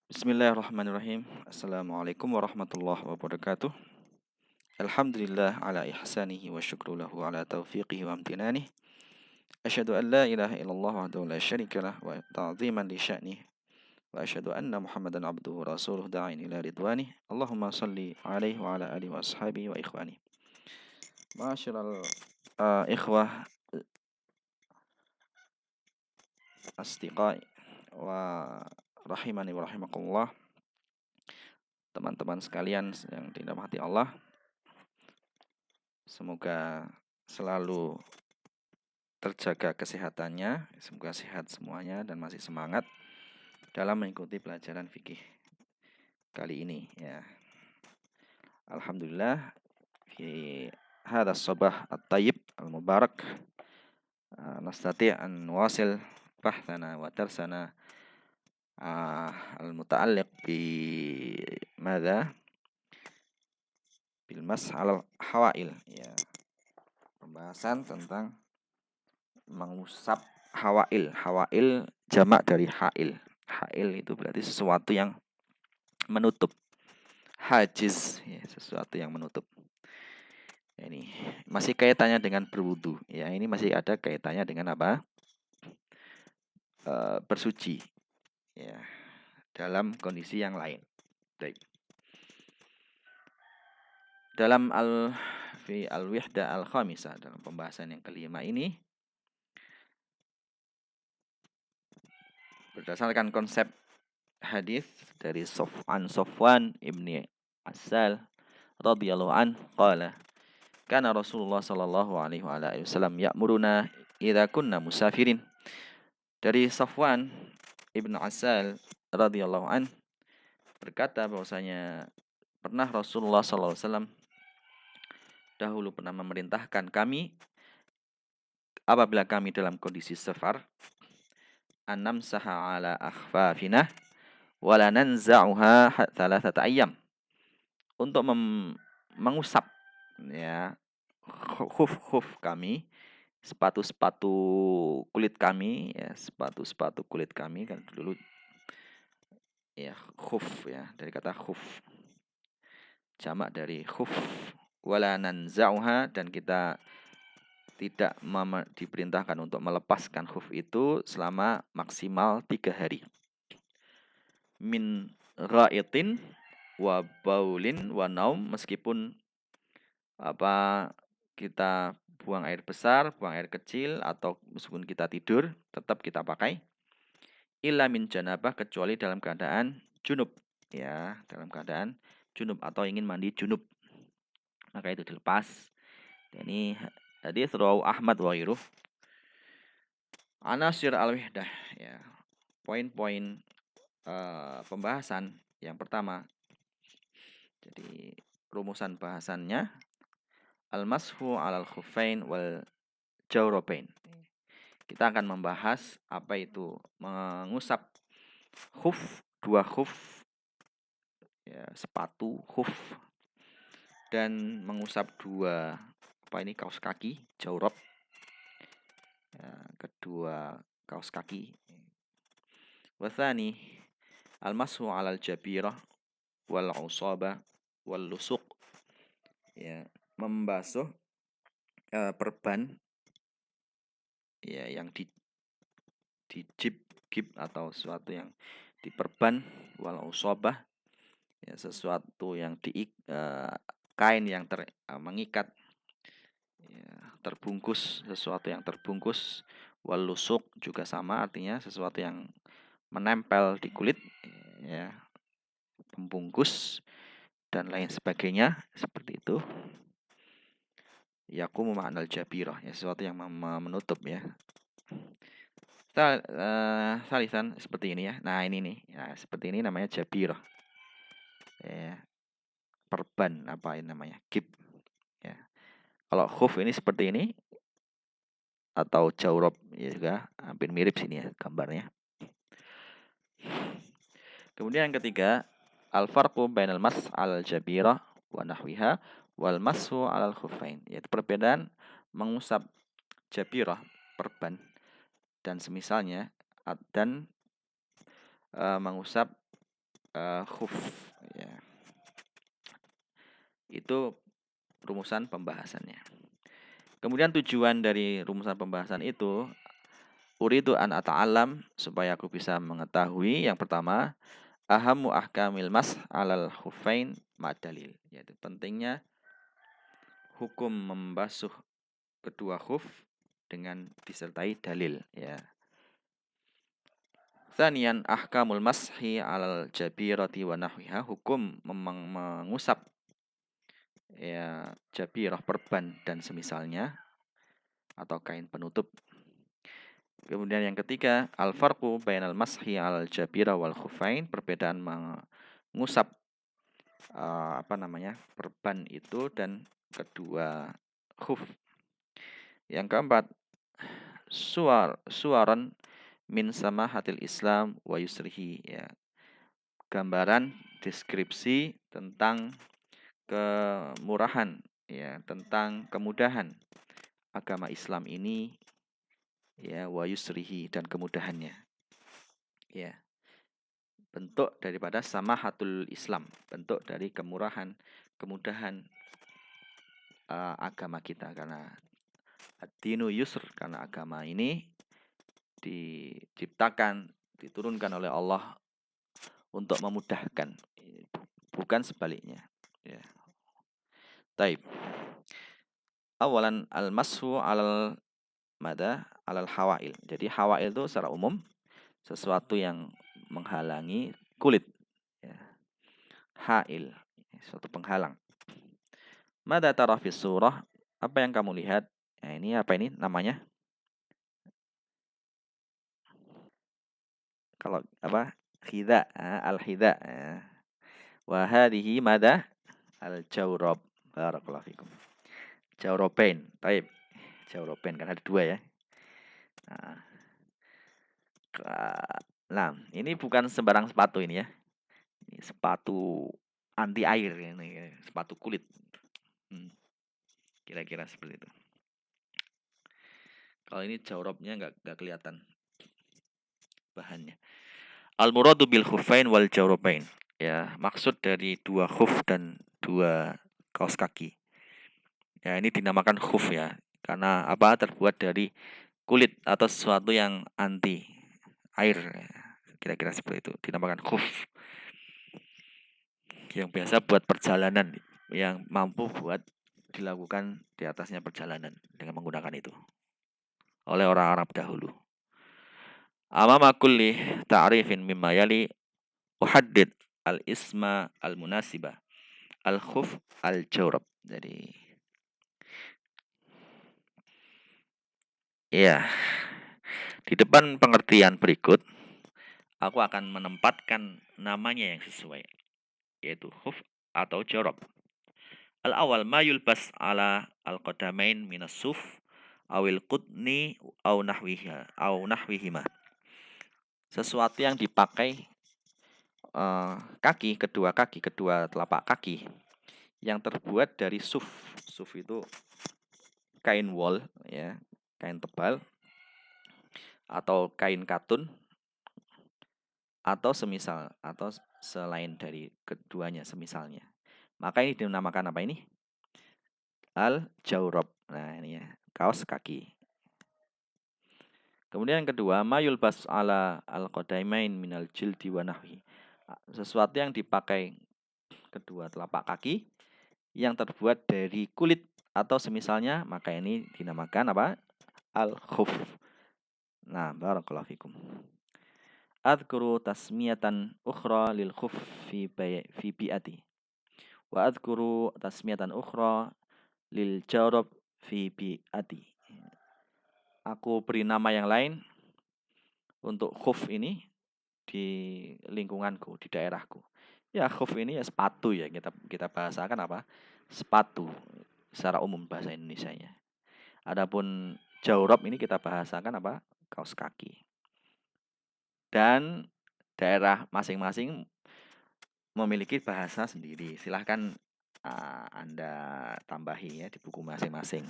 Bismillahirrahmanirrahim. Assalamualaikum warahmatullahi wabarakatuh. Alhamdulillah ala ihsanihi wa syukru lahu ala taufiqihi wa amtinanih. Asyhadu an la ilaha illallah wahdahu la syarika lah wa ta'ziman li sya'nih. Wa asyhadu anna Muhammadan abduhu rasuluh da'in ila ridwanih. Allahumma salli alaihi wa ala alihi wa ashabihi wa ikhwanih. Ma'asyiral ikhwah asdiqai wa rahimani wa rahimakumullah. Teman-teman sekalian yang dirahmati Allah, semoga selalu terjaga kesehatannya, semoga sehat semuanya dan masih semangat dalam mengikuti pelajaran fikih kali ini ya. Alhamdulillah fi hadha sabah at-tayyib al-mubarak nastati' an nuwasil bahthana wa darsana al-muta'alliq bi madza bil mas'al hawail ya. Pembahasan tentang mengusap hawail. Hawail jamak dari hail. Hail itu berarti sesuatu yang menutup. Hajiz ya, sesuatu yang menutup. Ini masih kaitannya dengan berwudu ya. Ini masih ada kaitannya dengan apa? Bersuci ya, dalam kondisi yang lain. Baik. Dalam fi al-wihda al-khamisah, dalam pembahasan yang kelima ini, berdasarkan konsep hadis dari Sofwan ibni Asal radhiyallahu an qala kana Rasulullah sallallahu alaihi wasallam ya'muruna idza kunna musafirin. Dari Sofwan ibnu Asal radhiyallahu an berkata bahwasanya pernah Rasulullah sallallahu alaihi wasallam dahulu pernah memerintahkan kami apabila kami dalam kondisi safar anam saha ala akhfafina wala nanza'uha thalathata ayyam, untuk mengusap ya khuf kami, sepatu-sepatu kulit kami ya, sepatu-sepatu kulit kami kan dulu ya, khuf ya, dari kata khuf, jamak dari khuf, wala nanza'uha, dan kita tidak diperintahkan untuk melepaskan khuf itu selama maksimal 3 hari. Min ra'itin wa baulin wa naum, meskipun kita buang air besar, buang air kecil, atau meskipun kita tidur tetap kita pakai. Illa min janabah, kecuali dalam keadaan junub ya, dalam keadaan junub atau ingin mandi junub, maka itu dilepas. Ini hadis rawahu Ahmad wa ghairuh. Anasir al-wihdah ya, poin-poin pembahasan yang pertama. Jadi rumusan bahasannya al-mashu 'alal khuffain wal jawrabain. Kita akan membahas apa itu mengusap khuf, dua khuf ya, sepatu khuf, dan mengusap dua kaus kaki, jawrab ya, kedua kaus kaki. Wathani al-mashu 'alal jabirah wal 'usabah wal lusuq ya, membasuh perban ya, yang di jib atau sesuatu yang diperban, wal usabah ya, sesuatu yang kain yang mengikat ya, terbungkus, sesuatu yang terbungkus. Wal lusuq juga sama, artinya sesuatu yang menempel di kulit ya, pembungkus dan lain sebagainya, seperti itu. Yaqumu ma'anal jabirah ya, sesuatu yang menutup ya. Salisan seperti ini ya. Nah, ini nih. Nah, seperti ini namanya jabirah. Ya. Perban apa ini namanya? Kib. Ya. Kalau khuf ini seperti ini atau jawrab ya, juga hampir mirip sini ya gambarnya. Kemudian yang ketiga, al-farqu bainal mas' al jabirah wa nahwiha wal mas'u 'alal khuffain. Yaitu perbedaan mengusap jabirah, perban dan semisalnya, dan mengusap khuf ya. Itu rumusan pembahasannya. Kemudian tujuan dari rumusan pembahasan itu, uridu an ata'alam, supaya aku bisa mengetahui yang pertama, ahamu ahkamil mas alal khufain ma'dalil, yaitu pentingnya hukum membasuh kedua khuf dengan disertai dalil ya. Tsaniyan ahkamul mashi alal jabirati wa nahwiha, hukum mengusap ya jabirah, perban dan semisalnya atau kain penutup. Kemudian yang ketiga, al-farqu bainal mashi alal jabirah wal khufain, perbedaan mengusap perban itu dan kedua khuf. Yang keempat, suaran min samahatil Islam wa yusrihi ya. Gambaran deskripsi tentang kemurahan ya, tentang kemudahan agama Islam ini ya, wa yusrihi dan kemudahannya. Ya. Bentuk daripada samahatul Islam, bentuk dari kemurahan, kemudahan agama kita, karena ad-dinu yusr, karena agama ini diciptakan, diturunkan oleh Allah untuk memudahkan, bukan sebaliknya ya. Taib. Awalan al-mashu alal hawail. Jadi hawail itu secara umum sesuatu yang menghalangi kulit ya. Hail, suatu penghalang. Mada tara fis surah, apa yang kamu lihat? Nah, ini apa ini namanya? Kalau apa? Khidha, al-khidha. Wa hadhihi mada al-jawrab. Barakallahu fikum. Jawrabain. Taib. Jawrabain kan ada dua ya. Nah, ini bukan sembarang sepatu ini ya. Ini sepatu anti air ini, sepatu kulit. Kira-kira seperti itu. Kalau ini jawrabnya nggak kelihatan bahannya. Al-muradu bil khufain wal jawrabain. Ya, maksud dari dua khuf dan dua kaos kaki. Ya, ini dinamakan khuf ya, karena apa? Terbuat dari kulit atau sesuatu yang anti air. Kira-kira seperti itu, dinamakan khuf. Yang biasa buat perjalanan, yang mampu buat dilakukan di atasnya perjalanan dengan menggunakan itu oleh orang Arab dahulu. Amama kulli ta'rifin mimma yali uhaddid al-isma al-munasibah al-khuf al-jawrab. Jadi ya, di depan pengertian berikut aku akan menempatkan namanya yang sesuai, yaitu khuf atau jawrab. Al-awwal ma yulbas ala al-qadamain minas suf awil qutni au nahwihima. Sesuatu yang dipakai kedua telapak kaki yang terbuat dari suf. Suf itu kain wol ya, kain tebal atau kain katun atau semisal atau selain dari keduanya semisalnya. Maka ini dinamakan apa ini? Al-jawrab. Nah, ini ya, kaos kaki. Kemudian yang kedua, mayul bas ala al-qadaimain minal jildi wa nahwi. Sesuatu yang dipakai kedua telapak kaki yang terbuat dari kulit atau semisalnya, maka ini dinamakan apa? Al-khuf. Nah, barakallahu fikum. Adhkuru tasmiyatan ukhra lil khuf fi bi'ati. Wa adhkuru tasmiyatan ukhra lil jawrab fi bi'ati. Aku beri nama yang lain untuk khuf ini di lingkunganku, di daerahku. Ya, khuf ini ya sepatu ya, kita bahasakan apa? Sepatu secara umum bahasa Indonesianya. Adapun jawrab ini kita bahasakan apa? Kaos kaki. Dan daerah masing-masing memiliki bahasa sendiri. Silahkan Anda tambahi ya di buku masing-masing.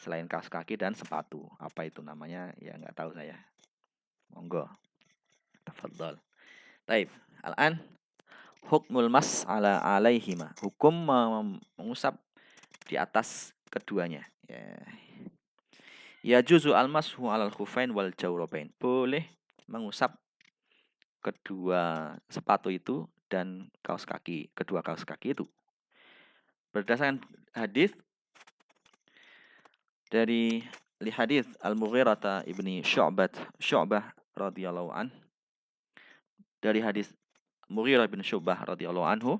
Selain kaos kaki dan sepatu, apa itu namanya? Ya nggak tahu saya. Monggo. Tafadhol. Taib. Al-an Hukmul mas ala alaihima. Hukum mengusap di atas keduanya. Ya juzu almashu alal khufain wal jawrabain. Boleh mengusap kedua sepatu itu dan kaos kaki, kedua kaos kaki itu. Berdasarkan hadis dari hadis Al-Mughirah ibni Syu'bah radhiyallahu an, dari hadis Mughirah bin Syu'bah radhiyallahu anhu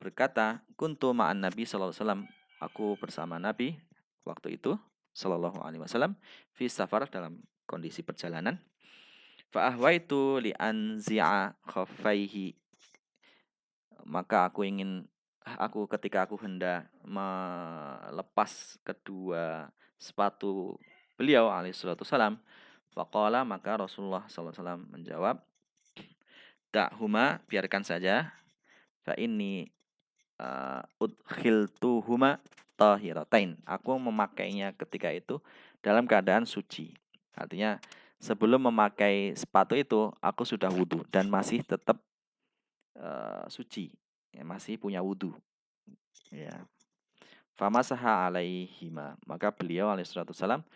berkata, kuntu ma'an Nabi sallallahu alaihi wasallam, aku bersama Nabi waktu itu sallallahu alaihi wasallam fi safar, dalam kondisi perjalanan. Fa ahwaitu li anzi'a khaffaihi, maka ketika aku hendak melepas kedua sepatu beliau alaihi salatu wasallam, faqala, maka Rasulullah sallallahu alaihi wasallam menjawab, da'huma, biarkan saja, fa inni udkhiltuhuma tahiratain, aku memakainya ketika itu dalam keadaan suci. Artinya sebelum memakai sepatu itu aku sudah wudhu dan masih tetap suci, ya, masih punya wudhu, ya. Famasaha alaihima, maka beliau alaihi salatu wasallam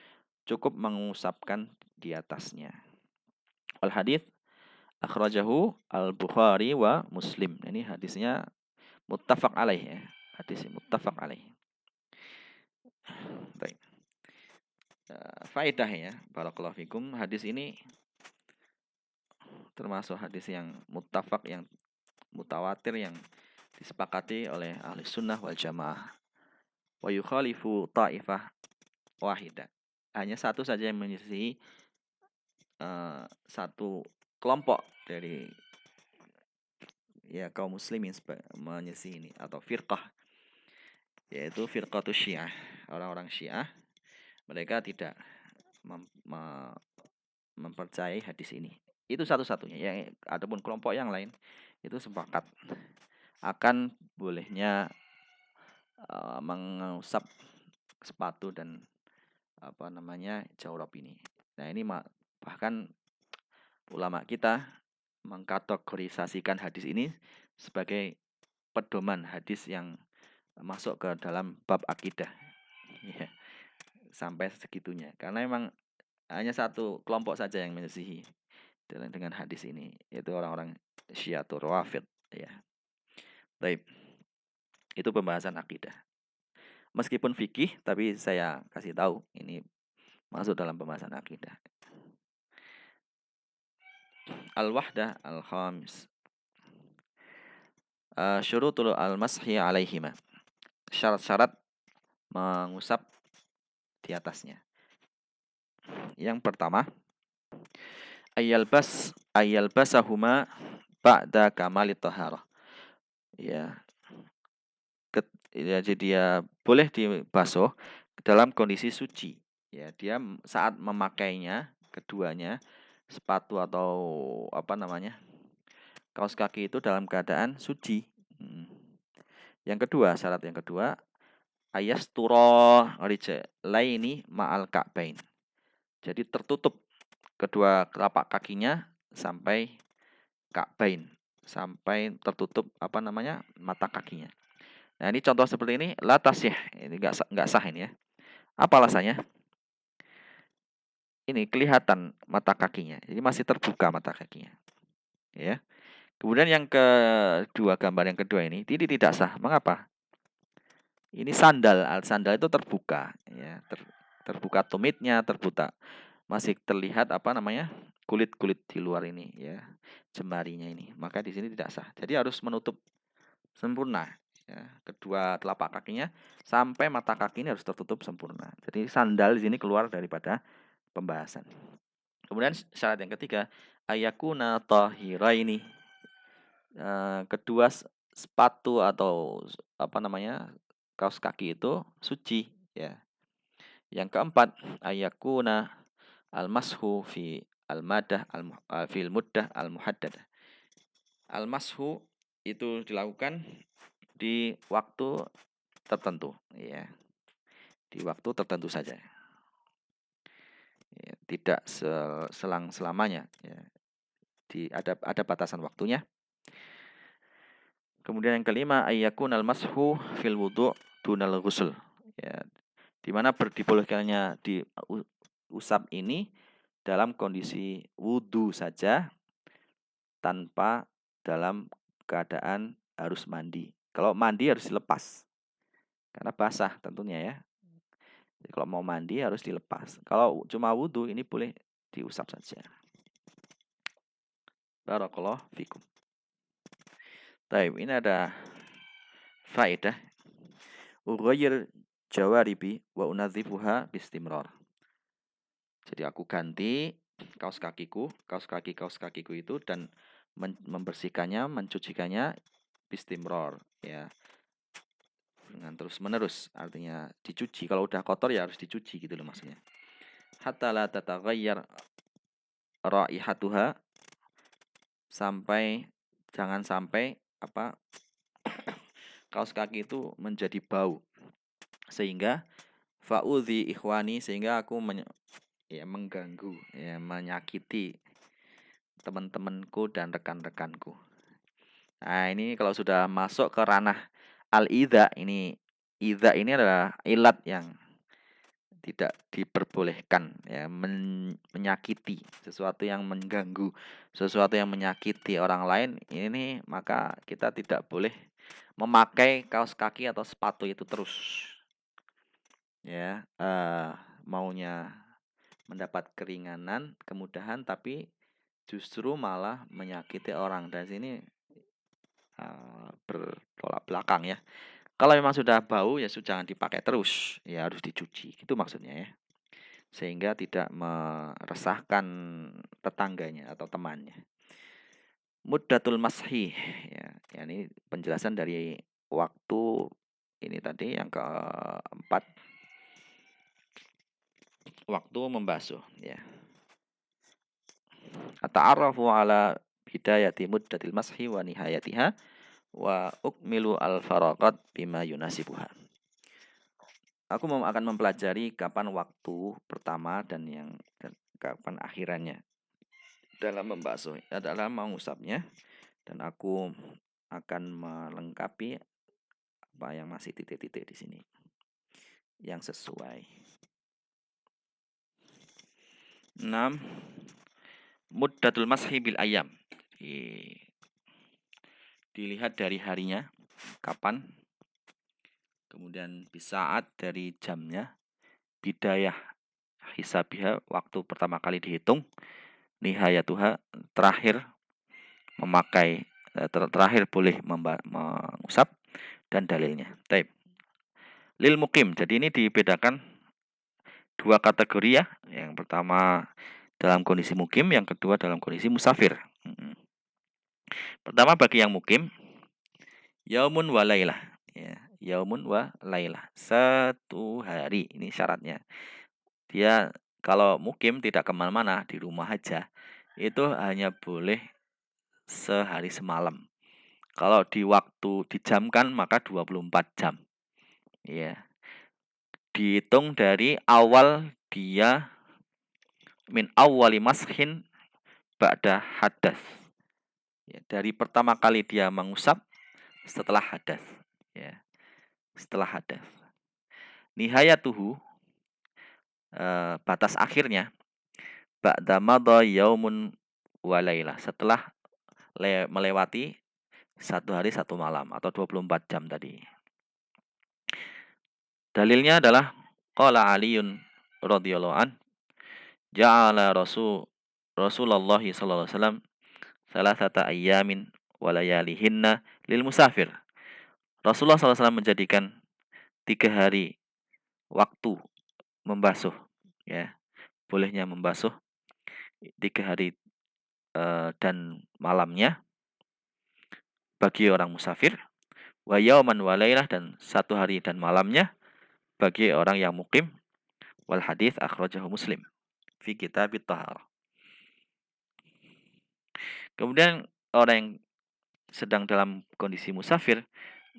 cukup mengusapkan di atasnya. Al hadits akhrajahu al-Bukhari wa Muslim. Ini hadisnya muttafaq alaih, ya. Hadis muttafaq alaih. Baik. Faedah, ya, barakallahu fikum. Hadis ini termasuk hadis yang muttafaq, yang mutawatir, yang disepakati oleh ahli sunnah wal jamaah. Wa yukhalifu ta'ifah wahidah. Hanya satu saja yang menyisihi, satu kelompok dari, ya, kaum muslimin menyisihi ini, atau firqah, yaitu firqatus Syiah, orang-orang Syiah. Mereka tidak mempercayai hadis ini. Itu satu-satunya. Yang adapun kelompok yang lain itu sepakat akan bolehnya mengusap sepatu dan jawrab ini. Nah, ini bahkan ulama kita mengkategorisasikan hadis ini sebagai pedoman hadis yang masuk ke dalam bab akidah, ya, sampai segitunya. Karena memang hanya satu kelompok saja yang menyisihi dengan hadis ini, yaitu orang-orang Syiatul Rawafid, ya. Baik. Itu pembahasan akidah. Meskipun fikih, tapi saya kasih tahu ini masuk dalam pembahasan akidah. Al-wahdah al-khamis. Syurutul al-mashi alaihima. Syarat-syarat mengusap di atasnya. Yang pertama, ayyalbasahuma ba'da kamalit taharah. Ya. Jadi dia boleh dibasuh dalam kondisi suci. Ya, dia saat memakainya, keduanya, sepatu atau kaos kaki itu dalam keadaan suci. Yang kedua, syarat yang kedua, ayasturo rijlaini ma'al ka'bain. Jadi tertutup kedua telapak kakinya sampai ka'bain, sampai tertutup mata kakinya. Nah, ini contoh seperti ini la tasih, ini enggak sah ini, ya. Apa alasannya? Ini kelihatan mata kakinya. Jadi masih terbuka mata kakinya. Ya. Kemudian yang kedua, gambar yang kedua ini tidak sah. Mengapa? Ini sandal itu terbuka, ya. Terbuka tumitnya, terbuka. Masih terlihat kulit-kulit di luar ini, ya. Jemarinya ini. Maka di sini tidak sah. Jadi harus menutup sempurna, ya, kedua telapak kakinya sampai mata kaki ini harus tertutup sempurna. Jadi sandal di sini keluar daripada pembahasan. Kemudian syarat yang ketiga, ayakuna tahiraini. Kedua sepatu atau kaos kaki itu suci, ya. Yang keempat, ayakuna al-mashu fi al-madah fil muddah al-muhaddadah. Al-mashu itu dilakukan di waktu tertentu, ya. Di waktu tertentu saja. Ya, tidak selang-selamanya, ya. Ada batasan waktunya. Kemudian yang kelima, ayyakunal mashu fil wudu' dunal ghusl. Ya, di mana dibolehkannya diusap ini dalam kondisi wudu saja tanpa dalam keadaan harus mandi. Kalau mandi harus dilepas karena basah tentunya ya. Jadi kalau mau mandi harus dilepas. Kalau cuma wudu ini boleh diusap saja. Barakallahu fikum. Baik, ini ada faedah. Ughayyir jawaribi wa unadzifuha bistimrar. Jadi aku ganti kaos kakiku itu dan membersihkannya, mencucikannya bistimrar ya. Dengan terus menerus, artinya dicuci. Kalau udah kotor ya harus dicuci gitu loh maksudnya. Hatta la tataghayyar raihatuha, jangan sampai kaos kaki itu menjadi bau. Sehingga fa'udhi ikhwani, sehingga aku mengganggu, ya, menyakiti teman-temanku dan rekan-rekanku. Nah, ini kalau sudah masuk ke ranah al-idza, idza ini adalah ilat yang tidak diperbolehkan, ya, menyakiti, sesuatu yang mengganggu, sesuatu yang menyakiti orang lain, ini maka kita tidak boleh memakai kaos kaki atau sepatu itu terus. Ya, maunya mendapat keringanan, kemudahan, tapi justru malah menyakiti orang. Dan sini bertolak belakang ya. Kalau memang sudah bau ya jangan dipakai terus, ya harus dicuci. Itu maksudnya ya. Sehingga tidak meresahkan tetangganya atau temannya. Muddatul mashi, ya ini penjelasan dari waktu ini tadi yang keempat, waktu membasuh ya. Ata'arrafu ala bidayati muddatil mashi wa nihayatiha wa ukmilu al-faraqat bima yunasibuha. Aku akan mempelajari kapan waktu pertama dan kapan akhirannya dalam membasuh, adalah mengusapnya, dan aku akan melengkapi apa yang masih titik-titik di sini yang sesuai. 6. Muddatul mashi bil ayam. Dilihat dari harinya, kapan. Kemudian bisaat dari jamnya. Bidayah hisabiha, waktu pertama kali dihitung. Nihayatuha, terakhir memakai, terakhir boleh mengusap, dan dalilnya. Taib. Lil mukim. Jadi ini dibedakan dua kategori ya. Yang pertama dalam kondisi mukim, yang kedua dalam kondisi musafir. Pertama bagi yang mukim, yaumun wa lailah. Ya, yaumun wa lailah. 1 hari, ini syaratnya. Dia kalau mukim tidak kemana-mana, di rumah aja, itu hanya boleh sehari semalam. Kalau di waktu dijamkan maka 24 jam. Ya. Dihitung dari awal dia min awwali mashin ba'da hadas. Ya, dari pertama kali dia mengusap setelah hadas. Ya. Setelah hadas. Nihayatuhu, batas akhirnya ba'da madha yaumun wa lailah, setelah melewati 1 hari 1 malam atau 24 jam tadi. Dalilnya adalah qala Aliun radhiyallahu an, ja'ala Rasulullah sallallahu alaihi wasallam salasata ayyamin wa layalihinna lil musafir. Rasulullah sallallahu alaihi wasallam menjadikan 3 hari waktu membasuh, ya. Bolehnya membasuh 3 hari dan malamnya bagi orang musafir, wa yauman wa lailah, dan 1 hari dan malamnya bagi orang yang mukim. Wal hadits akhrajahu Muslim fi kitabit taharah. Kemudian orang yang sedang dalam kondisi musafir,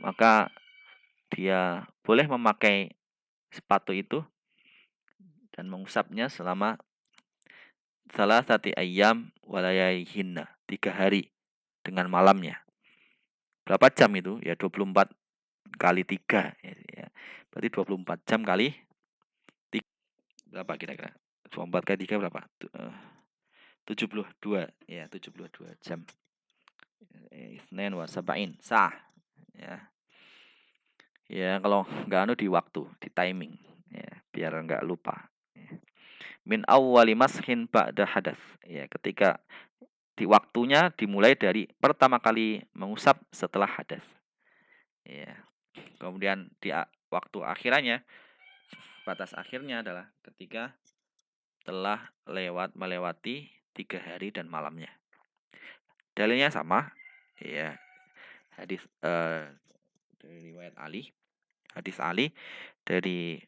maka dia boleh memakai sepatu itu dan mengusapnya selama salasati ayyam wa layalihinna, 3 hari dengan malamnya berapa jam itu? Ya 24 kali 3 ya. Berarti 24 jam kali 3. Berapa kira-kira? 24 kali 3 berapa? 72 ya, 72 jam. Isnin wa sab'in sah ya. Ya kalau nggak anu di waktu, di timing ya, biar nggak lupa. Ya. Min awwali mashin ba'da hadas. Ya, ketika di waktunya dimulai dari pertama kali mengusap setelah hadas. Ya. Kemudian di waktu akhirannya, batas akhirnya adalah ketika telah melewati 3 hari dan malamnya. Dalilnya sama, ya, hadis dari riwayat Ali, hadis Ali dari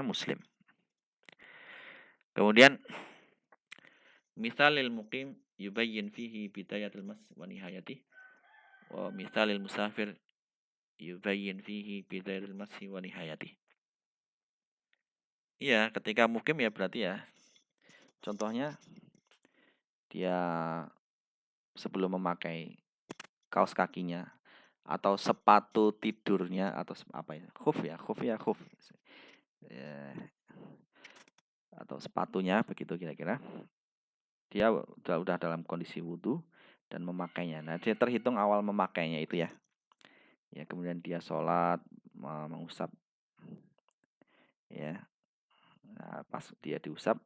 Muslim. Kemudian misalil muqim yubayyin fihi bidayatul mas wa nihayatih, wa misalil musafir yubayyin fihi bidayatul mas wa nihayatih. Iya, ketika mukim ya berarti ya, contohnya dia sebelum memakai kaos kakinya atau sepatu tidurnya atau khuf ya, ya, atau sepatunya begitu kira-kira, dia udah dalam kondisi wudhu dan memakainya. Nah, dia terhitung awal memakainya itu ya. Ya, kemudian dia sholat, mengusap ya. Nah, pas dia diusap,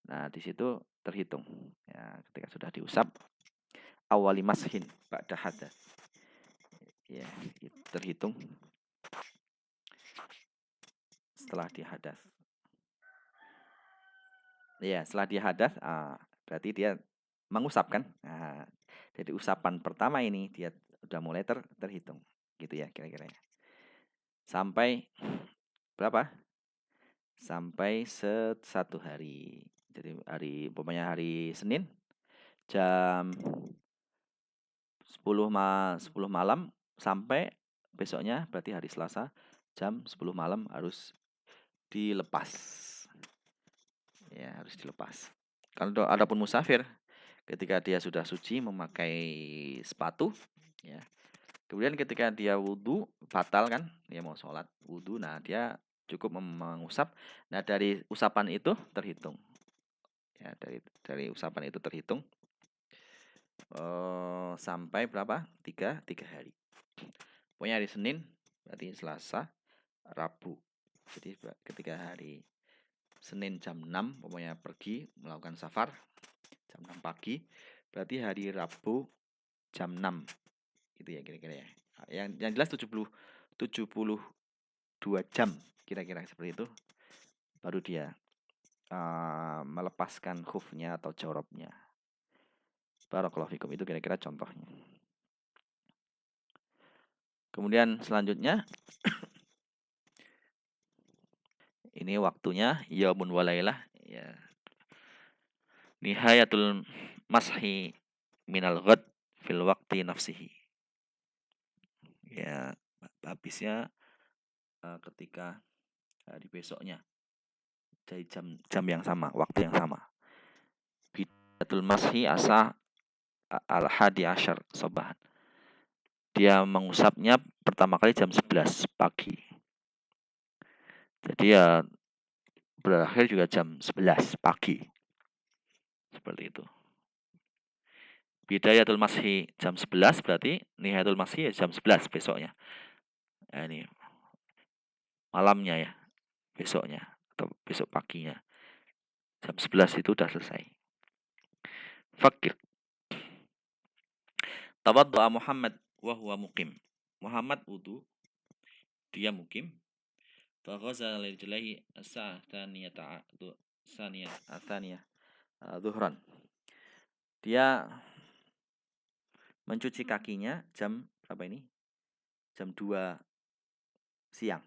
nah di situ terhitung. Ya, ketika sudah diusap, awali mashin ba'da hadas. Ya, terhitung setelah dihadas. Ya, setelah dihadas, berarti dia mengusap kan. Nah, jadi usapan pertama ini dia udah mulai terhitung, gitu ya kira-kira. Sampai berapa? Sampai 1 hari. Jadi hari Senin jam 10 malam sampai besoknya berarti hari Selasa jam 10 malam harus dilepas. Ya, harus dilepas. Kalau adapun musafir, ketika dia sudah suci memakai sepatu, ya. Kemudian ketika dia wudhu batal kan, dia mau sholat wudhu, nah dia cukup mengusap. Nah dari usapan itu terhitung, ya dari usapan itu terhitung sampai berapa? Tiga hari. Pokoknya hari Senin, berarti Selasa, Rabu. Jadi ketika hari Senin jam 6, pokoknya pergi melakukan safar, jam 6 pagi, berarti hari Rabu jam 6. Gitu ya kira-kira ya. Yang jelas 72 jam kira-kira seperti itu. Baru dia melepaskan khufnya atau jorobnya. Barakallahu fikum, itu kira-kira contohnya. Kemudian selanjutnya ini waktunya yaumun walailah ya. Nihayatul mashi minal ghad fil waqti nafsihi. Ya, habisnya ketika hari besoknya. Dari jam yang sama, waktu yang sama. Bidatul mashi asa al-hadi asyar sobahan. Dia mengusapnya pertama kali jam 11 pagi. Jadi ya berakhir juga jam 11 pagi. Seperti itu. Bidayatul mashi jam 11 berarti nihayatul mashi ya jam 11 besoknya. Nah, ini malamnya ya, besoknya atau besok paginya. Jam 11 itu udah selesai. Fakir. Tawaddu'a Muhammad wa huwa muqim. Muhammad wudu, dia mukim. Faghazala rijlaihi as-sa'ah tsaniyah zuhran. Dia mencuci kakinya jam berapa ini? Jam 2 siang.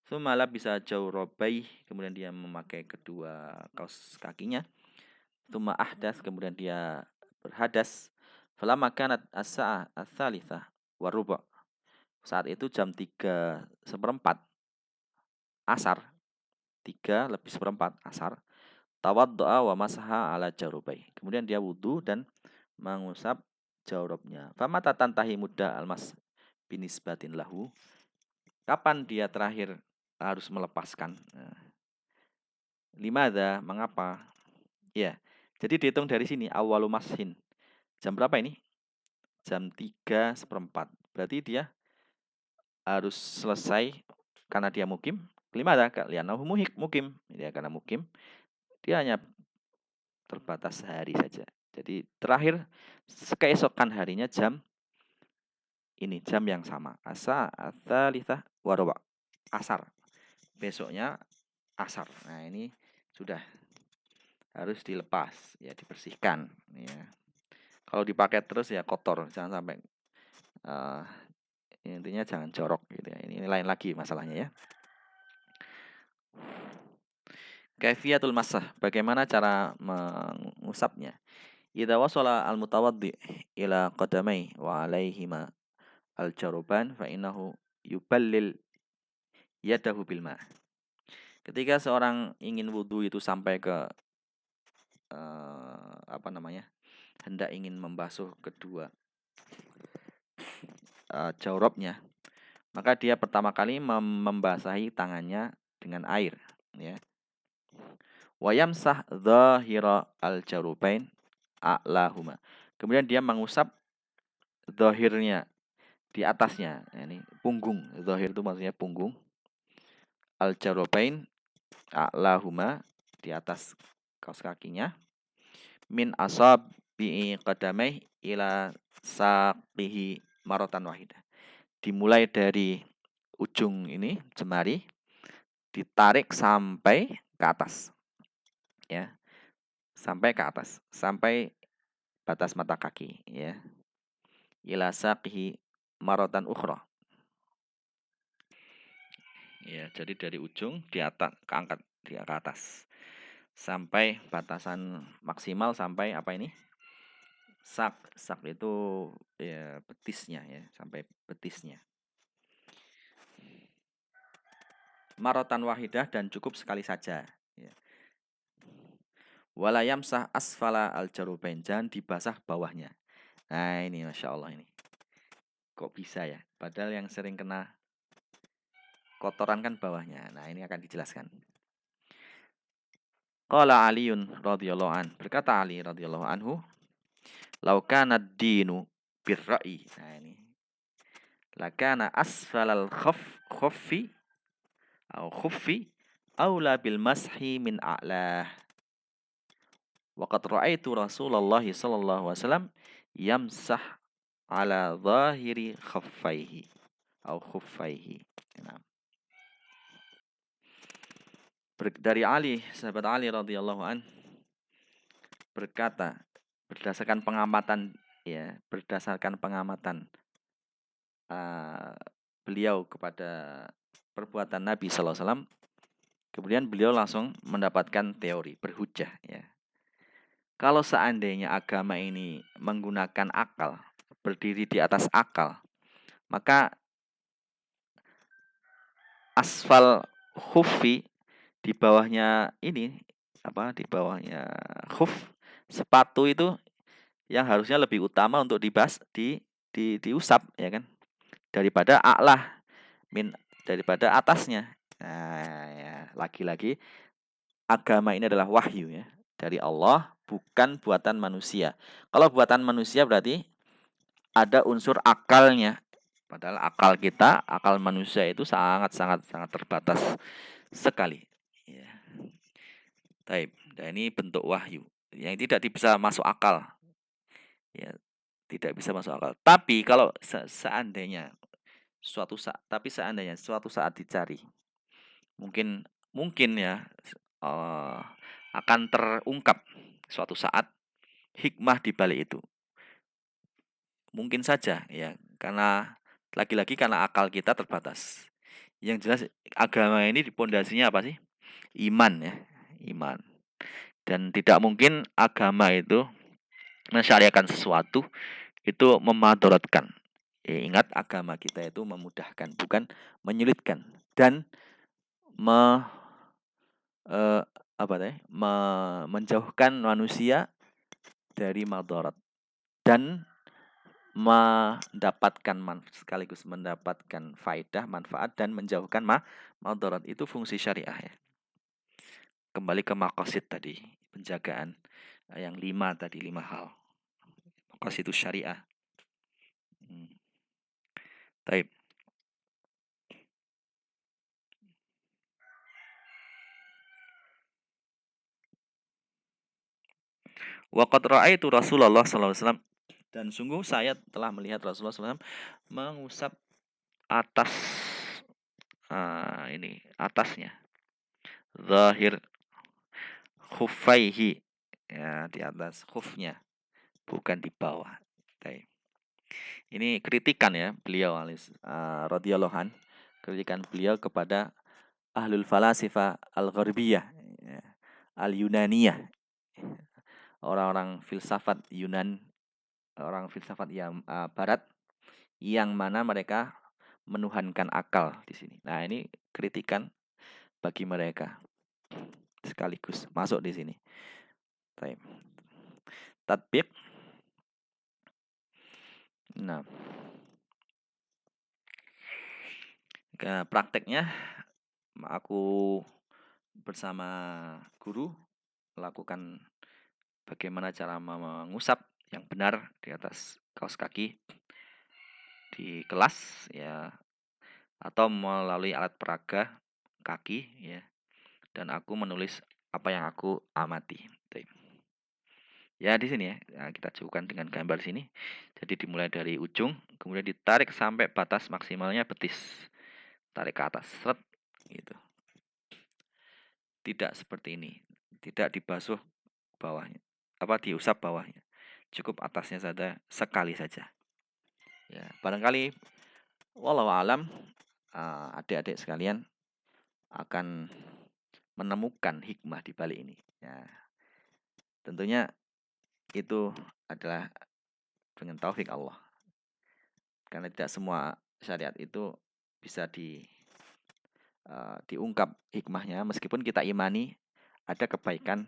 Sumala bisa jauh robai, kemudian dia memakai kedua kaos kakinya. Suma ahdas, kemudian dia berhadas. Falamma kanat as-sa'ah ats-tsalitsah wa ruba'. Saat itu jam 3/4 asar. 3/4 asar. Tawaddu'a wa masaha ala jarubai. Kemudian dia wudu dan mengusap jawrobnya. Famata tantahi mudda almas binisbatin lahu. Kapan dia terakhir harus melepaskan? Limadha, mengapa? Ya, jadi dihitung dari sini awalu mashin. Jam berapa ini? Jam 3:15. Berarti dia harus selesai karena dia mukim. Limadha, li'annahu mukim. Ya, karena mukim dia hanya terbatas sehari saja. Jadi terakhir keesokan harinya jam ini, jam yang sama. Tsalitsah waroba. Asar. Besoknya asar. Nah, ini sudah harus dilepas, ya dibersihkan, ya. Kalau dipakai terus ya kotor, jangan sampai intinya jangan jorok gitu ya. Ini lain lagi masalahnya ya. Kaifiyatul masah, bagaimana cara mengusapnya? Idza wasala al-mutawaddi ila qadamai wa alaihima al-jaruban fa innahu yuballil yadahu bil ma. Ketika seorang ingin wudhu itu sampai ke hendak ingin membasuh kedua jawrabnya, maka dia pertama kali membasahi tangannya dengan air, ya. Wa yamsah dhahira al-jarubain a'lahuma. Kemudian dia mengusap zahirnya di atasnya, ini punggung. Zahir itu maksudnya punggung. Al-jarubain a'lahuma, di atas kaos kakinya. Min asabi'i qadamai ila saqihi maratan wahidah. Dimulai dari ujung ini jemari ditarik sampai ke atas. Ya. Sampai ke atas, sampai batas mata kaki, ya. Ila saqihi maratan ukhra. Ya, jadi dari ujung di atas keangkat ke atas sampai batasan maksimal sampai apa ini? Sak itu ya betisnya, ya, sampai betisnya. Maratan wahidah, dan cukup sekali saja, ya. Wala yamsah asfala al-jarubain, jangan dibasah bawahnya. Nah, ini Masya Allah ini. Kok bisa ya? Padahal yang sering kena kotoran kan bawahnya. Nah, ini akan dijelaskan. Qala Aliun radhiyallahu an. Berkata Ali radhiyallahu anhu, "Lau kana ad-dinu bir-ra'yi." Nah, ini. Lakana asfalal khuffi atau khuffi aula bil mashi min a'lah. Wa qad ra'aitu Rasulullah sallallahu alaihi wasallam yamsah ala zahiri khaffaihi atau khuffaihi. Nah. Dari Ali, sahabat Ali radhiyallahu an berkata, berdasarkan pengamatan, ya, berdasarkan pengamatan beliau kepada perbuatan Nabi sallallahu alaihi wasallam, kemudian beliau langsung mendapatkan teori, berhujjah, ya. Kalau seandainya agama ini menggunakan akal, berdiri di atas akal, maka asfal khuffi, di bawahnya ini di bawahnya khuf, sepatu itu yang harusnya lebih utama untuk diusap, ya kan, daripada a'lah daripada atasnya. Nah, ya, lagi-lagi agama ini adalah wahyu, ya, dari Allah, bukan buatan manusia. Kalau buatan manusia berarti ada unsur akalnya. Padahal akal kita, akal manusia itu sangat terbatas sekali. Ya. Taib. Dan ini bentuk wahyu yang tidak bisa masuk akal. Ya, tidak bisa masuk akal. Tapi kalau seandainya suatu saat dicari, mungkin ya akan terungkap suatu saat hikmah di balik itu. Mungkin saja, ya, karena lagi-lagi karena akal kita terbatas. Yang jelas agama ini pondasinya apa sih? Iman, ya, iman. Dan tidak mungkin agama itu mensyariatkan sesuatu itu memadaratkan. Ya, ingat, agama kita itu memudahkan, bukan menyulitkan, dan menjauhkan manusia dari madarat, dan sekaligus mendapatkan faedah, manfaat, dan menjauhkan madarat. Itu fungsi syariah ya. Kembali ke maqasid tadi, penjagaan yang 5 tadi, 5 hal. Maqasid itu syariah. Taib. Wa qad ra'aitu Rasulullah sallallahu alaihi wasallam, dan sungguh saya telah melihat Rasulullah SAW mengusap atas ini atasnya, zahir khuffaihi, ya, di atas khufnya, bukan di bawah. Taib. Ini kritikan ya beliau radhiyallahu an, kritikan beliau kepada ahlul falasifah al-gharbiyah, ya, al-Yunaniyah, orang-orang filsafat Yunan, orang filsafat yang barat, yang mana mereka menuhankan akal di sini. Nah, ini kritikan bagi mereka sekaligus masuk di sini. Baik. Tatbiq. Nah, prakteknya aku bersama guru melakukan bagaimana cara mengusap yang benar di atas kaos kaki di kelas ya, atau melalui alat peraga kaki ya, dan aku menulis apa yang aku amati. Ya di sini ya, kita cukupkan dengan gambar sini. Jadi dimulai dari ujung, kemudian ditarik sampai batas maksimalnya betis, tarik ke atas, seret, gitu. Tidak seperti ini, tidak dibasuh bawahnya, diusap bawahnya, cukup atasnya saja sekali saja. Ya, barangkali walau alam adik-adik sekalian akan menemukan hikmah di balik ini. Ya, tentunya itu adalah dengan taufik Allah. Karena tidak semua syariat itu bisa diungkap hikmahnya, meskipun kita imani ada kebaikan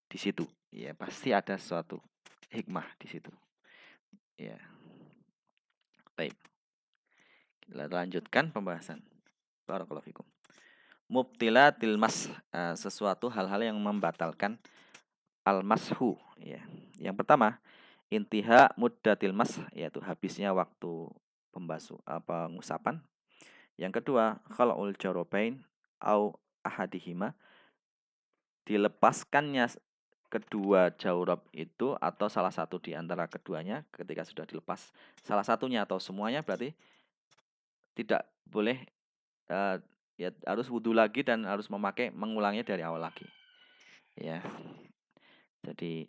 di situ. Ya, pasti ada suatu hikmah di situ. Ya. Baik. Kita lanjutkan pembahasan. Barakallahu fikum. Mubtilatil mas, sesuatu hal-hal yang membatalkan al-mashu ya. Yang pertama, intiha muddatil mas, yaitu habisnya waktu pengusapan. Yang kedua, khala'ul jarabain au ahadihima, dilepaskannya kedua jawrab itu atau salah satu di antara keduanya. Ketika sudah dilepas salah satunya atau semuanya, berarti tidak boleh ya, harus wudhu lagi dan harus mengulangnya dari awal lagi. Ya. Jadi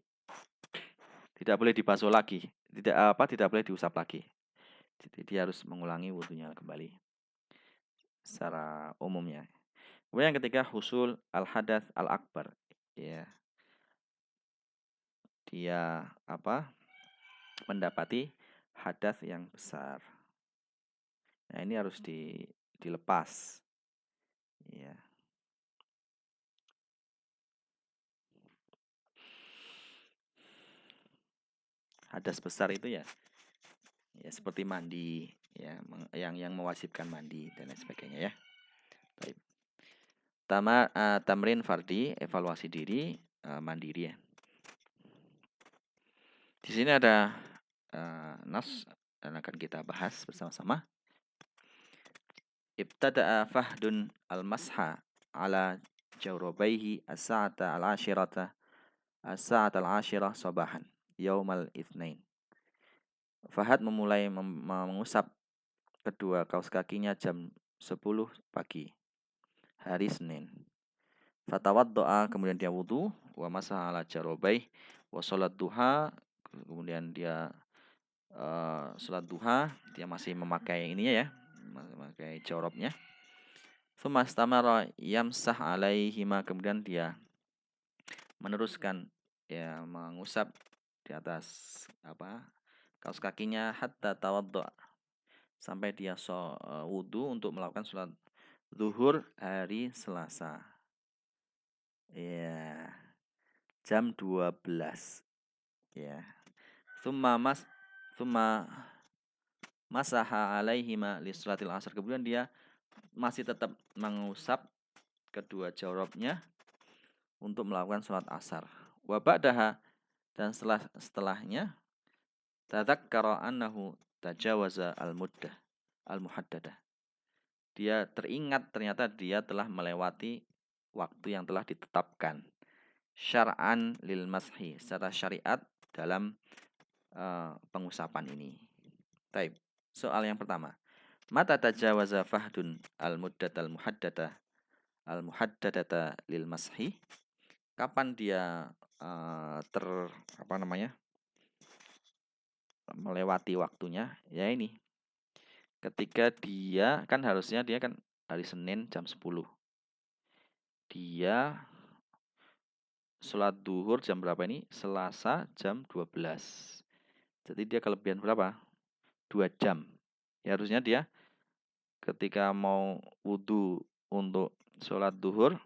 tidak boleh dibasuh lagi, tidak boleh diusap lagi. Jadi dia harus mengulangi wudhunya kembali secara umumnya. Kemudian yang ketiga, husul al-hadath al-akbar. Ya. Dia mendapati hadas yang besar. Nah, ini harus dilepas. Ya. Hadas besar itu ya seperti mandi ya, yang mewajibkan mandi dan lain sebagainya ya. Baik. Tamrin fardi, evaluasi diri mandiri ya. Di sini ada nas dan akan kita bahas bersama-sama. Ibtada'a Fahdun al-masha ala jawrabaihi as-sa'ata al-ashirata sabahan yaumal itsnain. Fahad memulai mengusap kedua kaus kakinya jam 10 pagi hari Senin. Fatawaddo'a, kemudian dia wudu, wa masaha ala jarabai, wa sholat duha, kemudian dia sholat duha, dia masih memakai ininya ya, memakai jorobnya. Sumastamara yamsah alaihima, kemudian dia meneruskan ya mengusap di atas kaus kakinya hatta tawaddo, sampai dia wudu untuk melakukan sholat zuhur hari Selasa. Ya, jam 12. Ya. Tsumma masaha alaihima li salatil asar. Kemudian dia masih tetap mengusap kedua jawrabnya untuk melakukan sholat asar. Wa ba'daha, dan setelahnya tadzakkara annahu tajawaza al-muddah al-muhaddadah. Dia teringat ternyata dia telah melewati waktu yang telah ditetapkan. Syar'an lil mashi, secara syariat dalam pengusapan ini. Taib. Soal yang pertama. Mata tajawaza fahdun al-muddat al-muhaddadata lil mashi? Kapan dia melewati waktunya? Ya ini. Ketika dia kan harusnya dia kan hari Senin jam 10. Dia sholat duhur jam berapa ini? Selasa jam 12. Jadi dia kelebihan berapa? 2 jam. Ya harusnya dia ketika mau wudhu untuk sholat duhur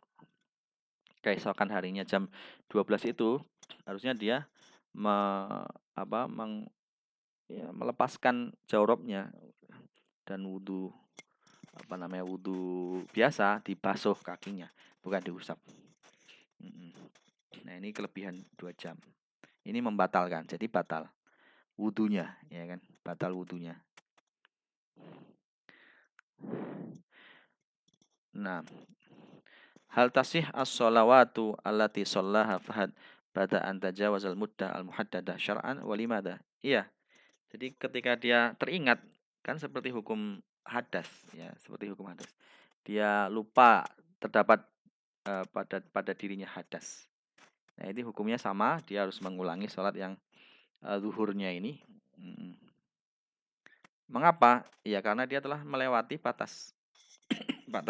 keesokan harinya jam 12 itu harusnya dia melepaskan jawrabnya dan wudhu wudhu biasa, dibasuh kakinya, bukan diusap. Nah ini kelebihan 2 jam. Ini membatalkan, jadi batal wudhunya, ya kan? Batal wudhunya. Nah, hal tasih as-sholawatu allati shallaha fahad ba'da an tajawazal muddah al-muhaddadah syar'an wa limada? Iya. Jadi ketika dia teringat kan seperti hukum hadas, ya, seperti hukum hadas. Dia lupa terdapat pada dirinya hadas. Nah, ini hukumnya sama, dia harus mengulangi sholat yang zuhurnya ini. Mengapa? Ya karena dia telah melewati batas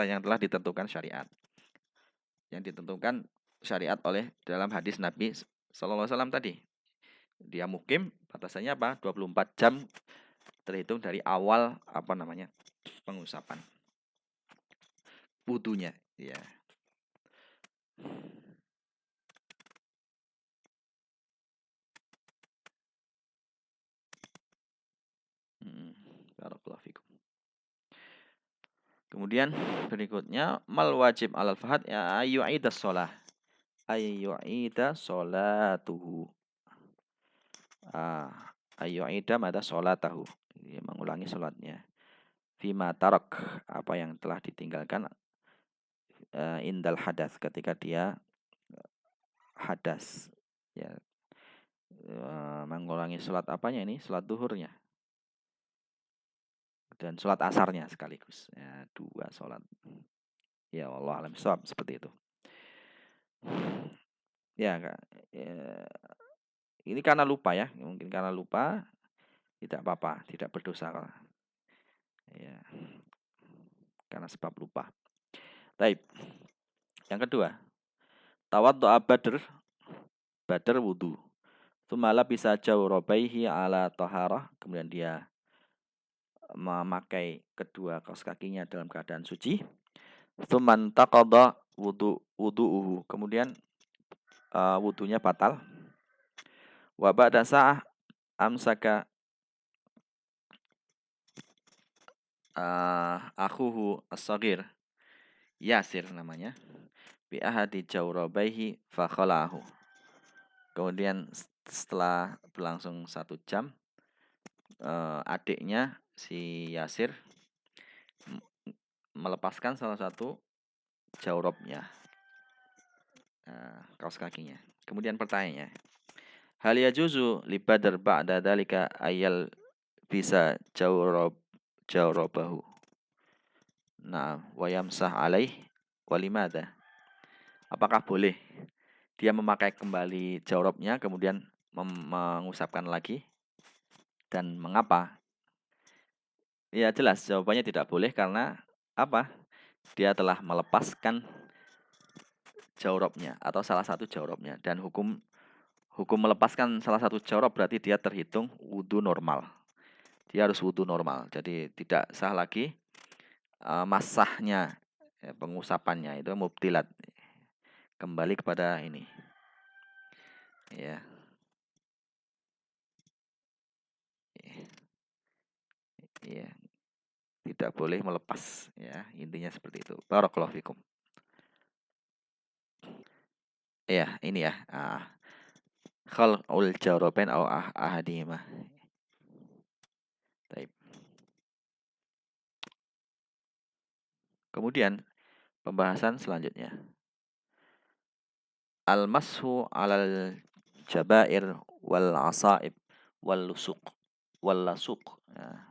yang telah ditentukan syariat. Yang ditentukan syariat oleh dalam hadis Nabi sallallahu alaihi wasallam tadi. Dia mukim, batasannya apa? 24 jam terhitung dari awal pengusapan wudunya, ya. Barakallahu fikum. Kemudian berikutnya mal wajib alal fahad ya ayyu'ida shalah. Ayyu'ida sholatuhu. Ayyu'ida mada sholatahu. Dia mengulangi sholatnya. Fima tarak, apa yang telah ditinggalkan indal hadas, ketika dia hadas, ya. Mengulangi sholat apanya ini? Sholat duhurnya dan sholat asarnya sekaligus, ya, 2 sholat. Ya Allah alam shawab, seperti itu. Ya, ini karena lupa ya, mungkin karena lupa, tidak apa-apa, tidak berdosa. Ya, karena sebab lupa. Baik. Yang kedua, tawaddu'a badr wudu. Tsumma bisa jawrabaihi ala taharah, kemudian dia memakai kedua kaos kakinya dalam keadaan suci. Tsumman taqadha wudu'uhu, kemudian wudunya batal. Wa ba'da sa'ah amsaka akhuhu as-saghir, Yasir namanya, bi ahadi jawrabaihi fa khalahu. Kemudian setelah berlangsung 1 jam, adiknya si Yasir melepaskan salah satu jawrabnya, kaos kakinya. Kemudian pertanyaannya, hal yajuzu li badr ba'da dalika ayal bisa jawrabahu. Nah, wa yamsah alaih walimada. Apakah boleh dia memakai kembali jawrabnya kemudian mengusapkan lagi, dan mengapa? Ya jelas jawabannya tidak boleh karena apa? Dia telah melepaskan jawrabnya atau salah satu jawrabnya, dan hukum melepaskan salah satu jawrab berarti dia terhitung wudu normal. Dia harus wudu normal. Jadi tidak sah lagi masahnya, ya, pengusapannya itu mubtilat. Kembali kepada ini. Ya. Ya, tidak boleh melepas, ya, intinya seperti itu. Barakallahu fikum. Ya, ini ya. Khal'ul jawrabain au ahadihima. Baik. Kemudian pembahasan selanjutnya. Al-mashu 'alal jabair wal asaib wal lusuq wal lasuq. Ya,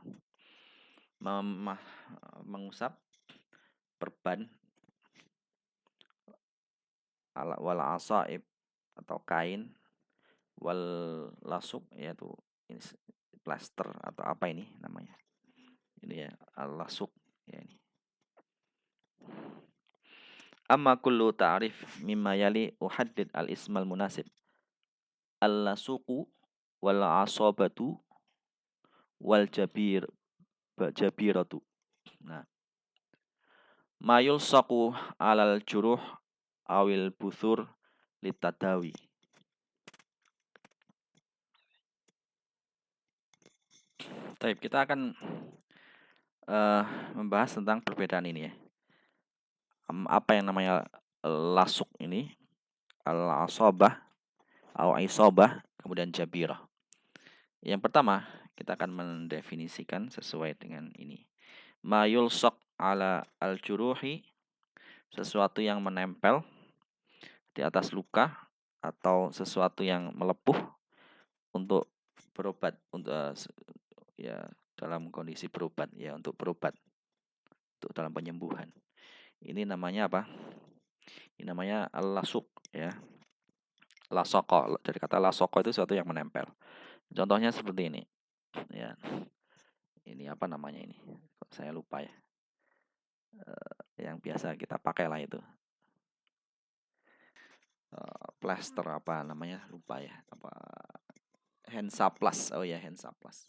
mengusap perban wal asaib atau kain, wal lasuk yaitu ini plaster atau apa ini namanya, ini ya al lasuk ya ini. Amma kullu ta'rif mimma yali uhaddid al ismal munasib al lasuku wal asabatu wal jabiratu. Nah, mayul saku alal juruh awil buthur litadawi. Baik, kita akan membahas tentang perbedaan ini ya. Apa yang namanya lasuk ini, al-asabah atau isobah, kemudian jabirah. Yang pertama, kita akan mendefinisikan sesuai dengan ini. Ma yulsaq ala al-juruhi, sesuatu yang menempel di atas luka atau sesuatu yang melepuh untuk berobat, untuk ya dalam kondisi berobat ya, untuk berobat, untuk dalam penyembuhan. Ini namanya apa? Ini namanya al-lasuk ya. Lasoko, dari kata lasoko itu sesuatu yang menempel. Contohnya seperti ini. Ya. Ini apa namanya ini? Kok saya lupa ya. Yang biasa kita pakai lah itu. Plaster apa namanya? Lupa ya. Apa Hansaplast. Oh ya, Hansaplast.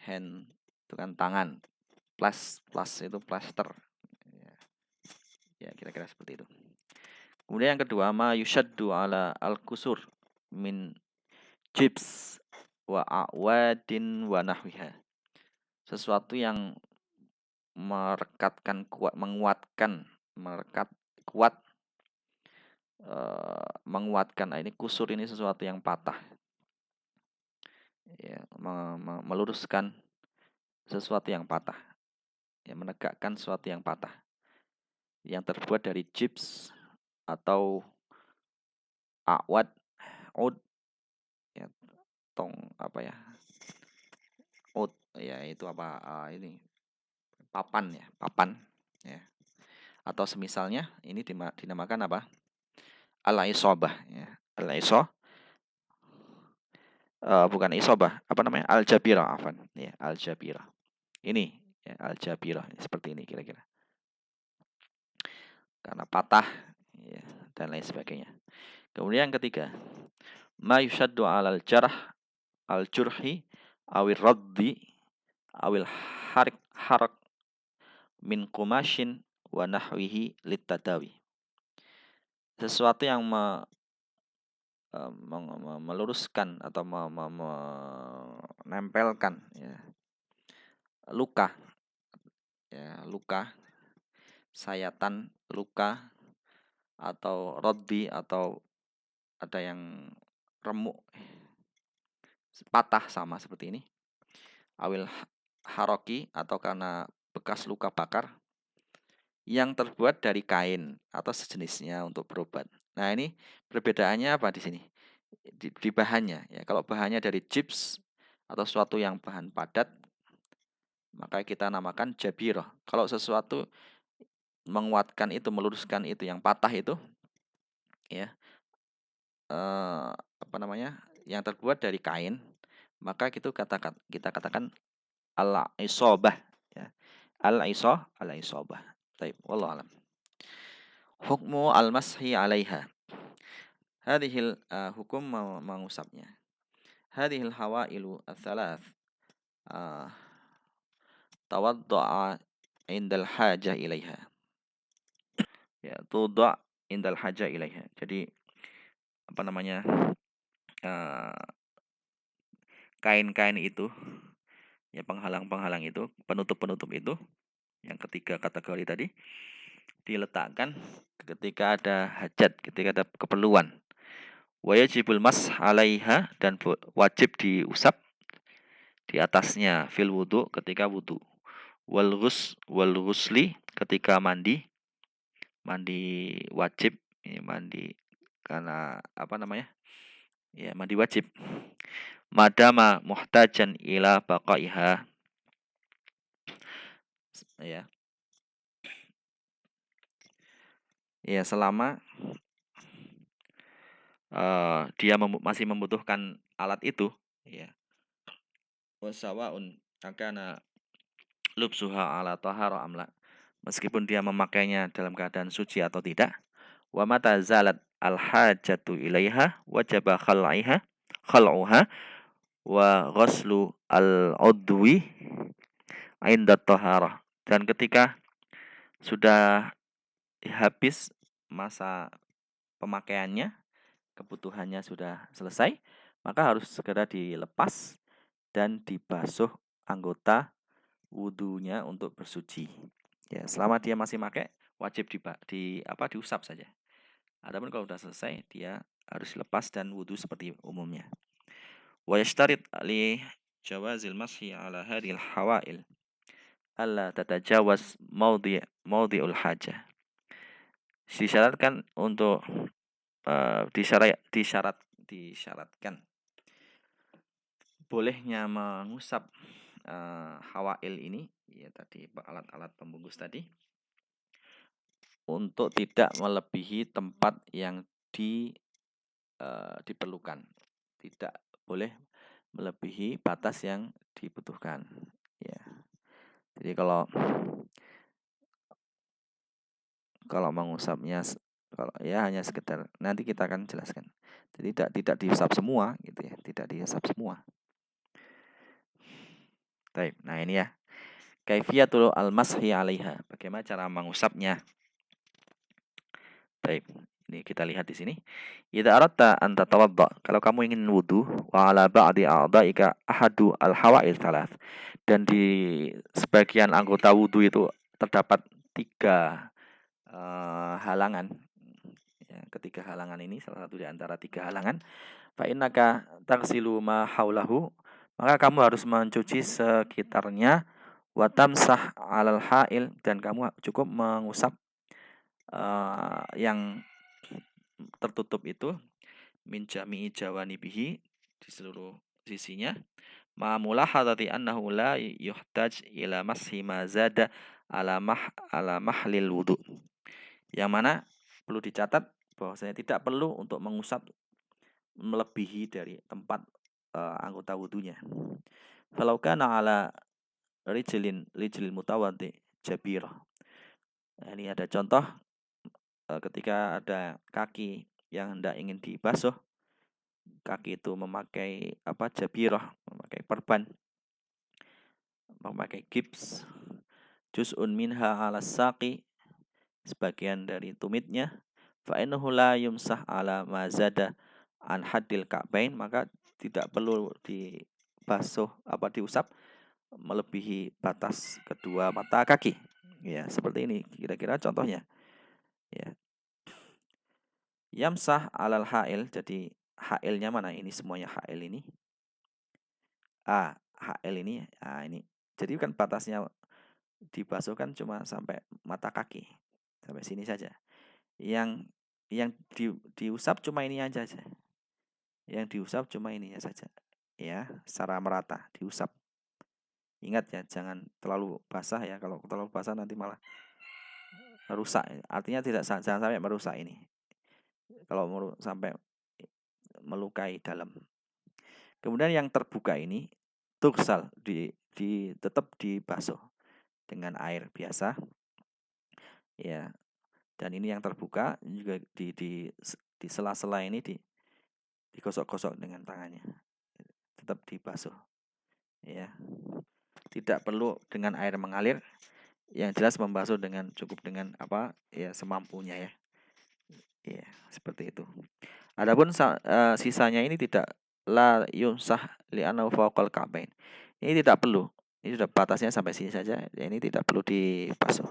Hand itu kan tangan. Plus itu plaster. Ya, kira-kira seperti itu. Kemudian yang kedua, ma yushaddu ala al-kusur min jibs wa awadin wa nahwiha. Sesuatu yang merekatkan kuat, menguatkan, merekat kuat, menguatkan. Nah, ini kusur ini sesuatu yang patah. Ya, meluruskan sesuatu yang patah. Ya, menegakkan sesuatu yang patah. Yang terbuat dari gips atau awad, ud, ya, tong apa ya? Ud, ya itu apa? Ini papan ya, papan ya. Atau semisalnya ini dinamakan apa? Al-isobah ya. Bukan isobah, apa namanya? Al-jabirah, afan. Ya, al-jabirah. Ini ya, al-jabirah seperti ini kira-kira. Karena patah ya, dan lain sebagainya. Kemudian yang ketiga, ma yushaddu 'alal jarh al-jurhi awil raddi awil harak min qumashin wa nahwihi litadawi. Sesuatu yang meluruskan atau menempelkan ya, luka ya, luka, sayatan luka, atau roddi, atau ada yang remuk, patah sama seperti ini, awil haroki, atau karena bekas luka bakar, yang terbuat dari kain atau sejenisnya untuk berobat. Nah, ini perbedaannya apa di sini? Di bahannya ya. Kalau bahannya dari gips atau suatu yang bahan padat, maka kita namakan jabirah. Kalau sesuatu menguatkan itu, meluruskan itu, yang patah itu ya, apa namanya, yang terbuat dari kain, maka kita katakan al-isobah ya. Al-isobah. Baik, wallahu alam. Hukmu al-mashi 'alaiha. Hadhil hukum mengusapnya. Hadhil hawailu ats-tsalath tawaddu'a indal hajah ilaiha. Ya, tuda' indal hajah ilaiha. Jadi apa namanya? Kain-kain itu Ya, penghalang-penghalang itu, penutup-penutup itu, yang ketiga kategori tadi, diletakkan ketika ada hajat, ketika ada keperluan. Wa yajibul mas 'alaiha, dan wajib diusap di atasnya fil wudu, ketika wudu. Wal ghusli, ketika mandi. Mandi wajib, ini mandi karena apa namanya? Ya, mandi wajib. Madama muhtajan ila baqaiha. Ya. Ya, selama dia masih membutuhkan alat itu, ya. Wasawaun akana lubsuha ala tahara amla. Meskipun dia memakainya dalam keadaan suci atau tidak. Wa mata zalat al hajatu ilaiha wajaba khal'uha wa ghaslu al udwi inda taharah. Dan ketika sudah habis masa pemakaiannya, kebutuhannya sudah selesai, maka harus segera dilepas dan dibasuh anggota wudunya untuk bersuci. Ya, selama dia masih pakai, wajib diusap saja. Adapun kalau sudah selesai, dia harus lepas dan wudu seperti umumnya. Wa yashtarit li jawazil mashi ala hadhil hawail alla tatajawaz maudhi'ul hajah. Disyaratkan untuk disyaratkan bolehnya mengusap hawail ini, ya tadi alat-alat pembungkus tadi, untuk tidak melebihi tempat yang diperlukan. Tidak boleh melebihi batas yang dibutuhkan. Ya. Jadi kalau mengusapnya, kalau ya hanya sekedar, nanti kita akan jelaskan. Jadi tidak diusap semua gitu ya, tidak diusap semua. Baik, nah ini ya. Kaifiyatul al-mashi 'alaiha. Bagaimana cara mengusapnya? Baik, ini kita lihat di sini. Idza aratta an tatawadda, kalau kamu ingin wudu, wa ala ba'di a'dha'ika ahadu al-hawa'il thalath, dan di sebagian anggota wudu itu terdapat 3 halangan. Ya, ketiga halangan ini salah satu di antara 3 halangan. Fa innaka taghsilu ma haulahu, maka kamu harus mencuci sekitarnya. Wa tamsah 'alal ha'il, dan kamu cukup mengusap yang tertutup itu, min jami'i jawanibihi, di seluruh sisinya. Ma mulahadati annahu la yuhtaj ila mashi ma zada ala mahlil wudu. Yang mana perlu dicatat bahwasanya tidak perlu untuk mengusap melebihi dari tempat anggota wudunya. Falau kana ala rijlin mutawaddi jabirah. Nah, ini ada contoh ketika ada kaki yang hendak ingin dibasuh, kaki itu memakai jabirah, memakai perban, memakai gips, juz'un minha ala saqi, sebagian dari tumitnya, fa innahu la yumsah ala ma zada an haddil ka'bain, maka tidak perlu dibasuh diusap melebihi batas kedua mata kaki. Ya, seperti ini kira-kira contohnya. Ya. Yamsah alal ha'il, jadi ha'ilnya mana? Ini semuanya ha'il ini. Ha'il ini, ini. Jadi kan batasnya dibasuh kan cuma sampai mata kaki. Sampai sini saja. Yang diusap cuma ini aja. Yang diusap cuma ini saja. Ya, secara merata diusap. Ingat ya, jangan terlalu basah ya. Kalau terlalu basah nanti malah rusak. Artinya jangan sampai merusak ini. Kalau sampai melukai dalam. Kemudian yang terbuka ini tuksal, tetap dibasuh dengan air biasa. Ya. Dan ini yang terbuka juga di sela-sela ini digosok-gosok dengan tangannya. Tetap dibasuh. Ya. Tidak perlu dengan air mengalir. Yang jelas membasuh cukup dengan semampunya ya. Ya, seperti itu. Adapun sisanya ini tidak la yumsah li'annahu fawqal ka'bain. Ini tidak perlu Ini sudah batasnya sampai sini saja. Ini tidak perlu dibasuh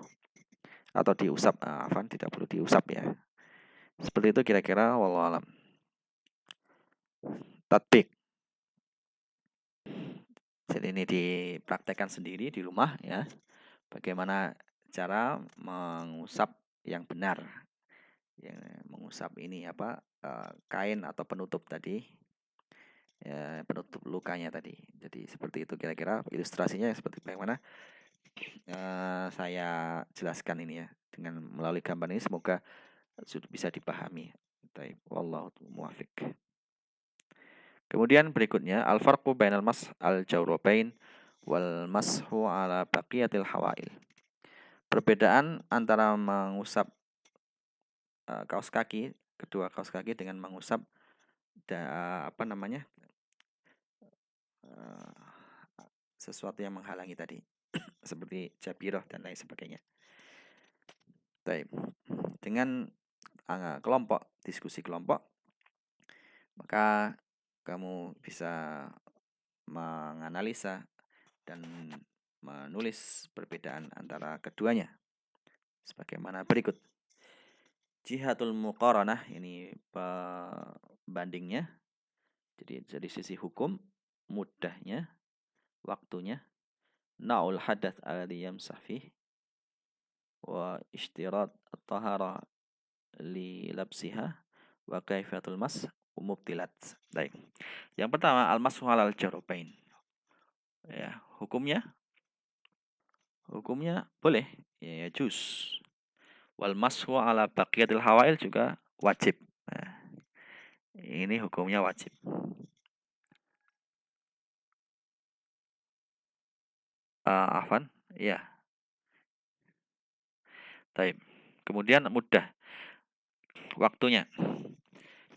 atau diusap. Afwan, tidak perlu diusap ya. Seperti itu kira-kira, wallahu alam. Tatbik. Jadi ini dipraktekkan sendiri di rumah ya. Bagaimana cara mengusap yang benar. Ya, mengusap ini kain atau penutup tadi. Ya, penutup lukanya tadi. Jadi seperti itu kira-kira ilustrasinya seperti bagaimana saya jelaskan ini ya. Dengan melalui gambar ini semoga sudah bisa dipahami. Baik, wallahu muwafiq. Kemudian berikutnya al-farqu bainal mas al-jawrabain wal mashu ala baqiyatil hawail. Perbedaan antara mengusap kaos kaki, kedua kaos kaki dengan mengusap sesuatu yang menghalangi tadi seperti jabirah dan lain sebagainya. Baik. Dengan kelompok, diskusi kelompok, maka kamu bisa menganalisa dan menulis perbedaan antara keduanya sebagaimana berikut. Jihatul muqaranah, ini pembandingnya. Jadi dari sisi hukum, mudahnya, waktunya, naul hadath alladhi yamsah fih, wa ishtirat at-tahara li labsiha, wa kaifatul mas mubtilat. Baik. Yang pertama, al-mashu alal jarabain. Ya, hukumnya boleh, ya juz. Wal mashu ala baqiyatil hawail juga wajib. Nah, ini hukumnya wajib. Afan, ya. Taib. Kemudian mudah waktunya.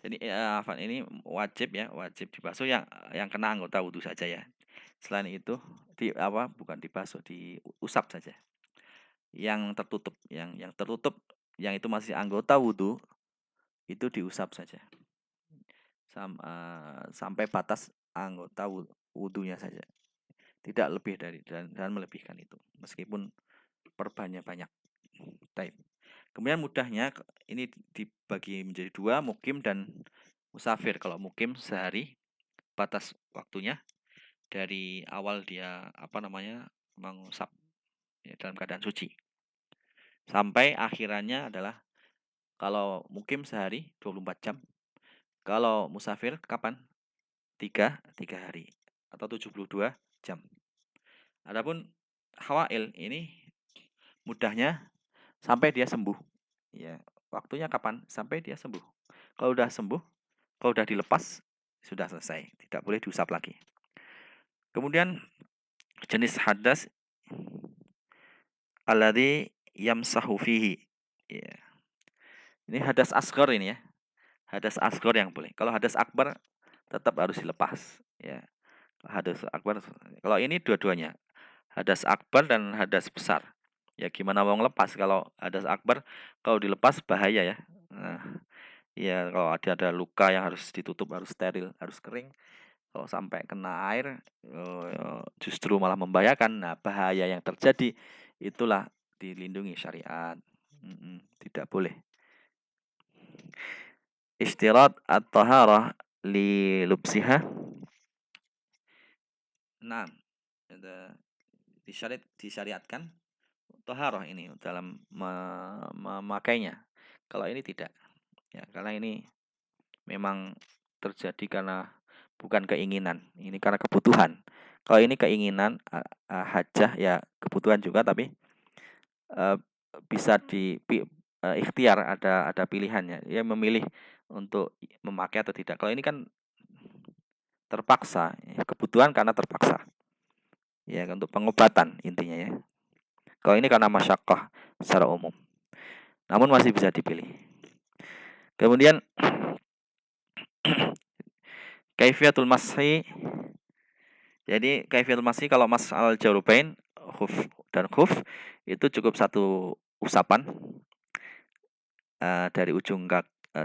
Jadi afan ini wajib ya, wajib dibasuh yang kena anggota wudhu saja ya. Selain itu bukan dibasuh, diusap saja. Yang tertutup, yang itu masih anggota wudhu itu diusap saja. Sampai batas anggota wudhunya saja. Tidak lebih dari dan melebihkan itu. Meskipun perbanyak-banyak. Taib. Kemudian mudahnya ini dibagi menjadi dua, mukim dan musafir. Kalau mukim sehari, batas waktunya dari awal dia mengusap ya, dalam keadaan suci. Sampai akhirannya adalah kalau mukim sehari 24 jam. Kalau musafir kapan? 3 hari atau 72 jam. Adapun hawail ini mudahnya sampai dia sembuh. Ya, waktunya kapan? Sampai dia sembuh. Kalau udah sembuh, kalau udah dilepas, sudah selesai. Tidak boleh diusap lagi. Kemudian jenis hadas alladzi yamsahu fihi. Ya. Ini hadas asghar ini ya. Hadas asghar yang boleh. Kalau hadas akbar tetap harus dilepas. Ya. Hadas akbar. Kalau ini dua-duanya. Hadas akbar dan hadas besar. Ya gimana mau ngelepas kalau hadas akbar, kalau dilepas bahaya ya. Nah, ya kalau ada luka yang harus ditutup, harus steril, harus kering. Kalau sampai kena air justru malah membahayakan. Nah, bahaya yang terjadi itulah dilindungi syariat. Tidak boleh. Istirat at-taharah li lubsiha. Nah, disyariatkan taharah ini dalam memakainya. Kalau ini tidak. Ya, karena ini memang terjadi karena bukan keinginan, ini karena kebutuhan. Kalau ini keinginan, hajah ya kebutuhan juga, tapi bisa ikhtiar, ada pilihannya. Ya memilih untuk memakai atau tidak. Kalau ini kan terpaksa, ya, kebutuhan karena terpaksa. Ya untuk pengobatan intinya ya. Kalau ini karena masyaqqah secara umum. Namun masih bisa dipilih. Kemudian kaifiyatul mashi. Jadi kaifiyatul mashi kalau mas al jawrabain, khuf dan khuf itu cukup satu usapan dari ujung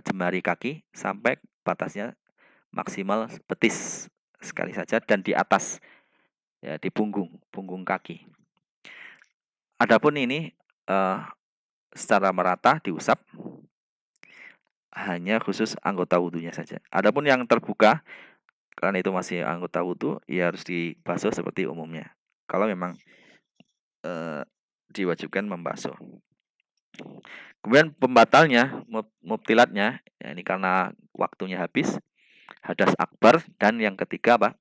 jemari kaki sampai batasnya maksimal betis sekali saja, dan di atas ya di punggung kaki. Adapun ini secara merata diusap hanya khusus anggota wudhunya saja. Adapun yang terbuka karena itu masih anggota wudhu, ya harus dibasuh seperti umumnya. Kalau memang diwajibkan membasuh. Kemudian pembatalnya, mubtilatnya, ya ini karena waktunya habis, hadas akbar, dan yang ketiga apa?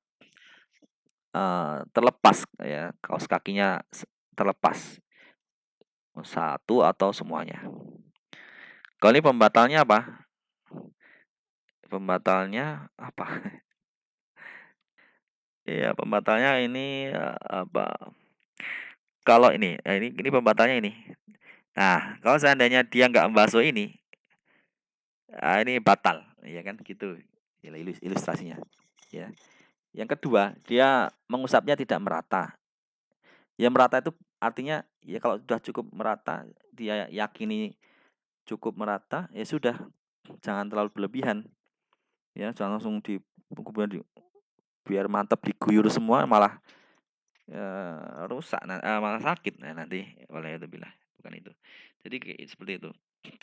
Terlepas ya, kaos kakinya terlepas, satu atau semuanya. Kalau ini pembatalnya apa? Pembatalnya apa? Ya, pembatalnya ini apa? Kalau ini pembatalnya ini. Nah, kalau seandainya dia nggak membasuh ini, ini batal, ya kan gitu. Ya, ilustrasinya. Ya. Yang kedua, dia mengusapnya tidak merata. Ya merata itu artinya ya kalau sudah cukup merata, dia yakini cukup merata, ya sudah, jangan terlalu berlebihan. Ya, jangan langsung kemudian biar mantap diguyur semua malah rusak, malah sakit nanti oleh itu bilah bukan itu. Jadi seperti itu.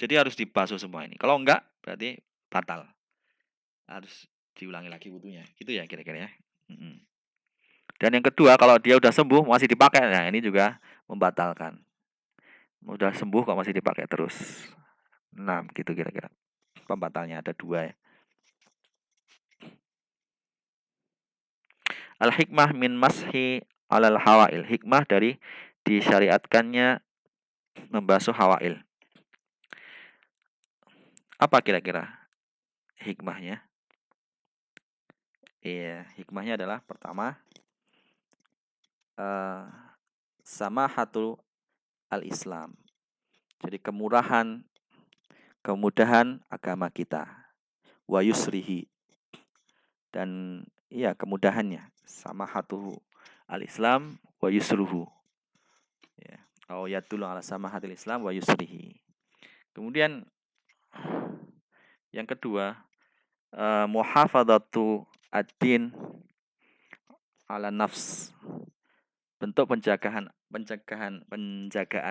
Jadi harus dibasuh semua ini. Kalau enggak berarti batal. Harus diulangi lagi wudhunya. Gitu ya kira-kira ya. Dan yang kedua, kalau dia udah sembuh masih dipakai, nah ini juga membatalkan. Udah sembuh kok masih dipakai terus. Nah, gitu kira-kira. Pembatalnya ada dua ya. Al-hikmah min mashi alal hawail. Hikmah dari disyariatkannya membasuh hawail. Apa kira-kira hikmahnya? Iya, hikmahnya adalah pertama, samahatu al-Islam. Jadi kemudahan agama kita. Wa yusrihi, dan iya kemudahannya. Samahatu al-Islam wa yusruhu. Ya. Au yadullu ala samahatil Islam wa yusrihi. Kemudian yang kedua, muhafadzatu ad-din ala nafs. Bentuk penjagaan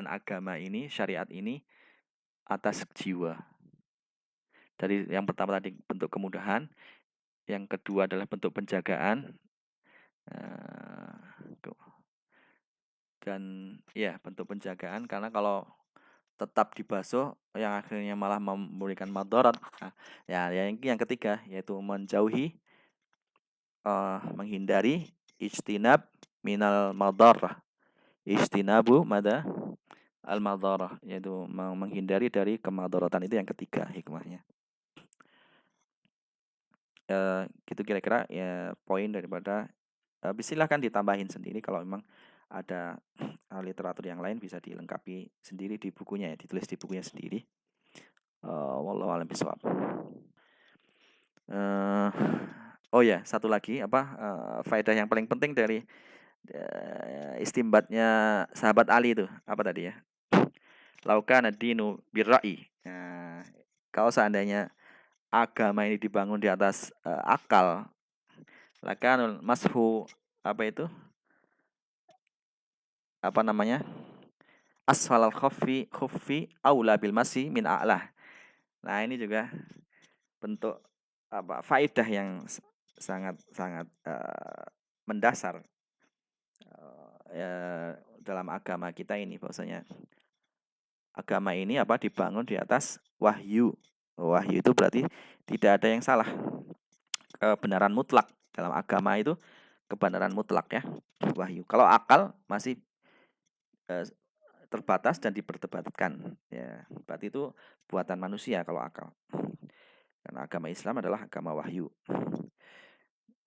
agama ini, syariat ini atas jiwa. Dari yang pertama tadi bentuk kemudahan, yang kedua adalah bentuk penjagaan, dan ya bentuk penjagaan, karena kalau tetap dibasuh yang akhirnya malah memberikan madarat. Nah, ya yang ketiga yaitu menjauhi, menghindari ijtinab minal madarrah. Ijtinabu mada al madarrah, yaitu menghindari dari kemadaratan, itu yang ketiga hikmahnya. Gitu kira-kira ya poin daripada, silahkan ditambahin sendiri kalau memang ada literatur yang lain, bisa dilengkapi sendiri di bukunya ya, ditulis di bukunya sendiri. Wallahu a'lam bishawab. Oh ya, satu lagi faedah yang paling penting dari istimbatnya sahabat Ali itu apa tadi ya? Laukana dinu birra'i. Nah, kalau seandainya agama ini dibangun di atas akal, lakanul mashu apa namanya? Asfalal khuffi aula bil masi min a'lah. Nah, ini juga bentuk faedah yang sangat mendasar dalam agama kita ini, bahwasanya agama ini dibangun di atas wahyu. Wahyu itu berarti tidak ada yang salah. Kebenaran mutlak dalam agama itu, kebenaran mutlak ya, wahyu. Kalau akal masih terbatas dan diperdebatkan ya, berarti itu buatan manusia kalau akal. Karena agama Islam adalah agama wahyu,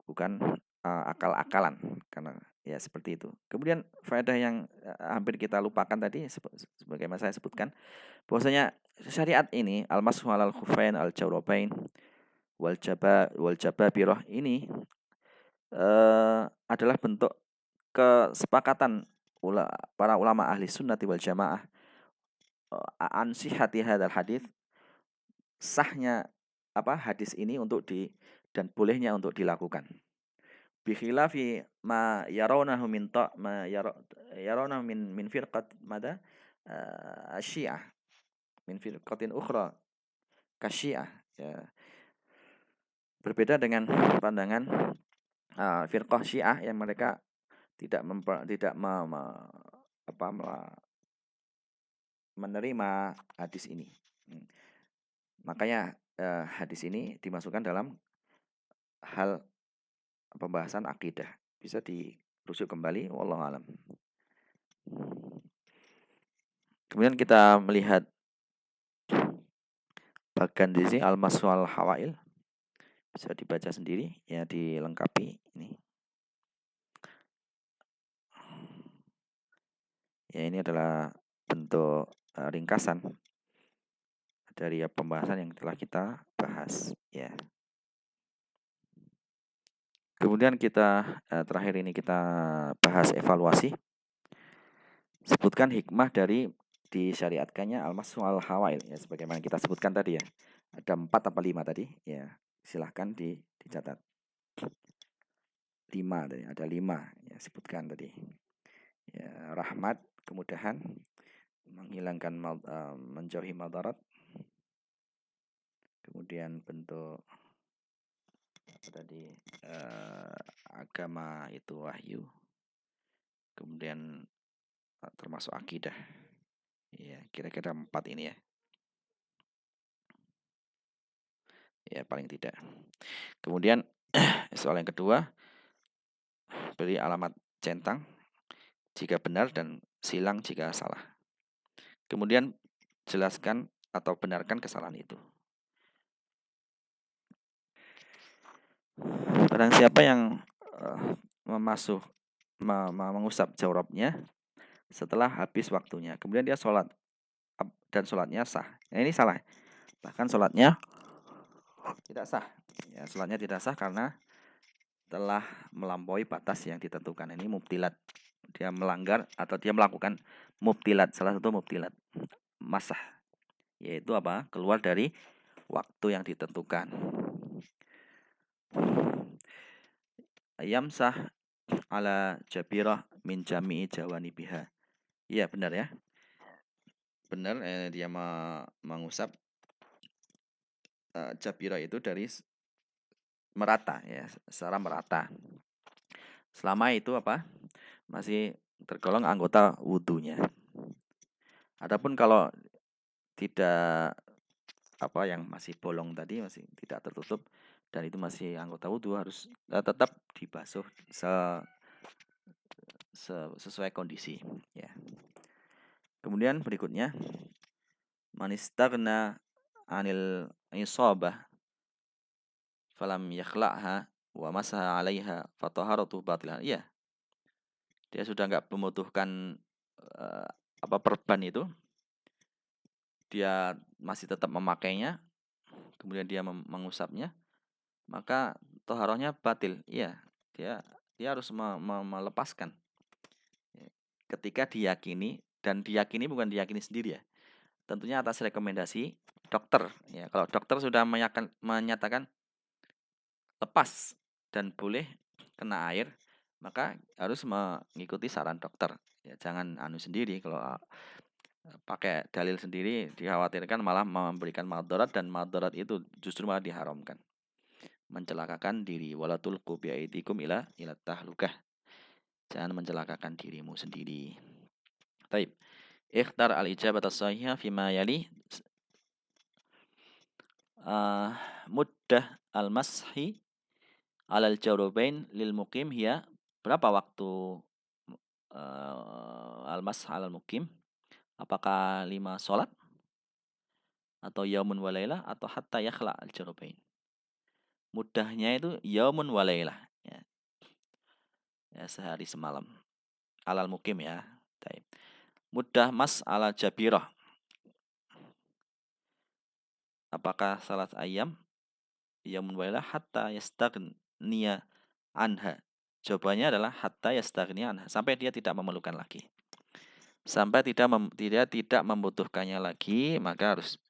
bukan akal-akalan, karena ya seperti itu. Kemudian faedah yang hampir kita lupakan tadi, sebagaimana saya sebutkan, bahwasanya syariat ini al-mashu alal khufain al-jawrabain wal jababirah ini adalah bentuk kesepakatan para ulama ahli sunnati wal jamaah an sihhati hadzal hadis, sahnya hadis ini dan bolehnya untuk dilakukan. Bikhilafi ma yarawnahu min ta ma yarawnahu min firqat mada Syiah, min firqatin ukhra kasyiah, ya. Berbeda dengan pandangan firqah Syiah yang mereka tidak menerima hadis ini. Makanya hadis ini dimasukkan dalam hal pembahasan akidah. Bisa dirujuk kembali, wallahu alam. Kemudian kita melihat bagian di sini al-mashu al-hawail. Bisa dibaca sendiri, ya, dilengkapi ini. Ya, ini adalah bentuk ringkasan dari pembahasan yang telah kita bahas, ya. Kemudian kita terakhir ini kita bahas evaluasi. Sebutkan hikmah dari disyariatkannya al-mashu al-hawail, ya, sebagaimana kita sebutkan tadi, ya. Ada 4 apa 5 tadi, ya. Silahkan dicatat. 5 tadi, ada 5, ya, sebutkan tadi. Ya, rahmat, kemudahan, menghilangkan menjauhi madarat. Kemudian bentuk apa tadi, agama itu wahyu. Kemudian termasuk akidah. Ya, kira-kira 4 ini, ya. Ya, paling tidak. Kemudian soal yang kedua, beri alamat centang jika benar dan silang jika salah. Kemudian jelaskan atau benarkan kesalahan itu. Barang siapa yang mengusap jawrabnya setelah habis waktunya, kemudian dia sholat dan sholatnya sah. Nah, ini salah. Bahkan sholatnya tidak sah. Ya, sholatnya tidak sah karena telah melampaui batas yang ditentukan. Ini mubtilat. Dia melanggar atau dia melakukan mubtilat. Salah satu mubtilat masah, yaitu apa? Keluar dari waktu yang ditentukan. Yamsah ala jabirah min jami'i jawanibiha. Iya, benar, ya. Benar, dia mengusap jabirah itu dari merata, ya, secara merata. Selama itu apa? Masih tergolong anggota wudunya. Adapun kalau tidak yang masih bolong tadi, masih tidak tertutup dan itu masih anggota wudu, harus tetap dibasuh sesuai kondisi, ya. Kemudian berikutnya, manistaghna anil isabah falam yakhla'ha wa masaha 'alaiha fataharatu batilah. Iya. Dia sudah enggak membutuhkan perban itu. Dia masih tetap memakainya. Kemudian dia mengusapnya, maka toharohnya batil. Iya, dia harus melepaskan. Ketika diyakini, dan diyakini bukan diyakini sendiri, ya. Tentunya atas rekomendasi dokter, ya. Kalau dokter sudah menyatakan lepas dan boleh kena air, maka harus mengikuti saran dokter. Ya, jangan sendiri. Kalau pakai dalil sendiri dikhawatirkan malah memberikan madarat, dan madarat itu justru malah diharamkan. Mencelakakan diri. Wala tulqu bi'aidikum ila tahlukah. Jangan mencelakakan dirimu sendiri. Baik. Ikhtar al-ijabat as-sahihah fima yali. Muddah al-mashi alal jawrabain lil muqim hiya. Berapa waktu al-mash alal muqim? Apakah 5 sholat? Atau yaumun walailah? Atau hatta yakhla al-jawrabain? Mudahnya itu yaumun walailah, ya. Ya, sehari semalam. Alal muqim, ya. Baik. Muddah mas ala jabirah. Apakah salat ayam? Yaumun walailah hatta yastaghniya anha. Jawabannya adalah hatta yastaghniya anha, sampai dia tidak memerlukan lagi. Sampai tidak membutuhkannya lagi, maka harus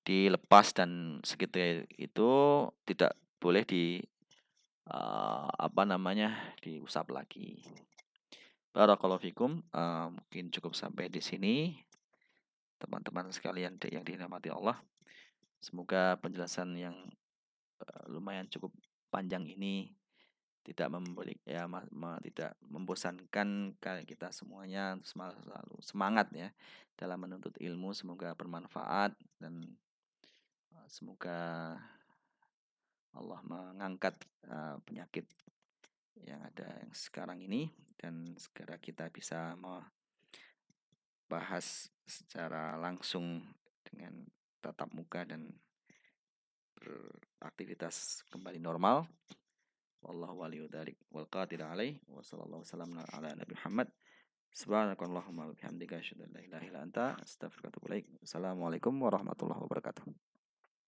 dilepas, dan segitu itu tidak boleh diusap lagi. Barakallahu fikum. Mungkin cukup sampai di sini, teman-teman sekalian yang dirahmati Allah. Semoga penjelasan yang lumayan cukup panjang ini tidak tidak membosankan kita semuanya, selalu semangat ya dalam menuntut ilmu. Semoga bermanfaat dan semoga Allah mengangkat penyakit yang ada yang sekarang ini, dan segera kita bisa membahas secara langsung dengan tatap muka dan beraktivitas kembali normal. Wallahu waliyudzalik wal qadir alaih, wa sallallahu wasallam ala nabi Muhammad. Subhanakallahumma wa bihamdika asyhadu an la ilaha illa anta astaghfiruka wa atubu ilaik. Assalamualaikum warahmatullahi wabarakatuh.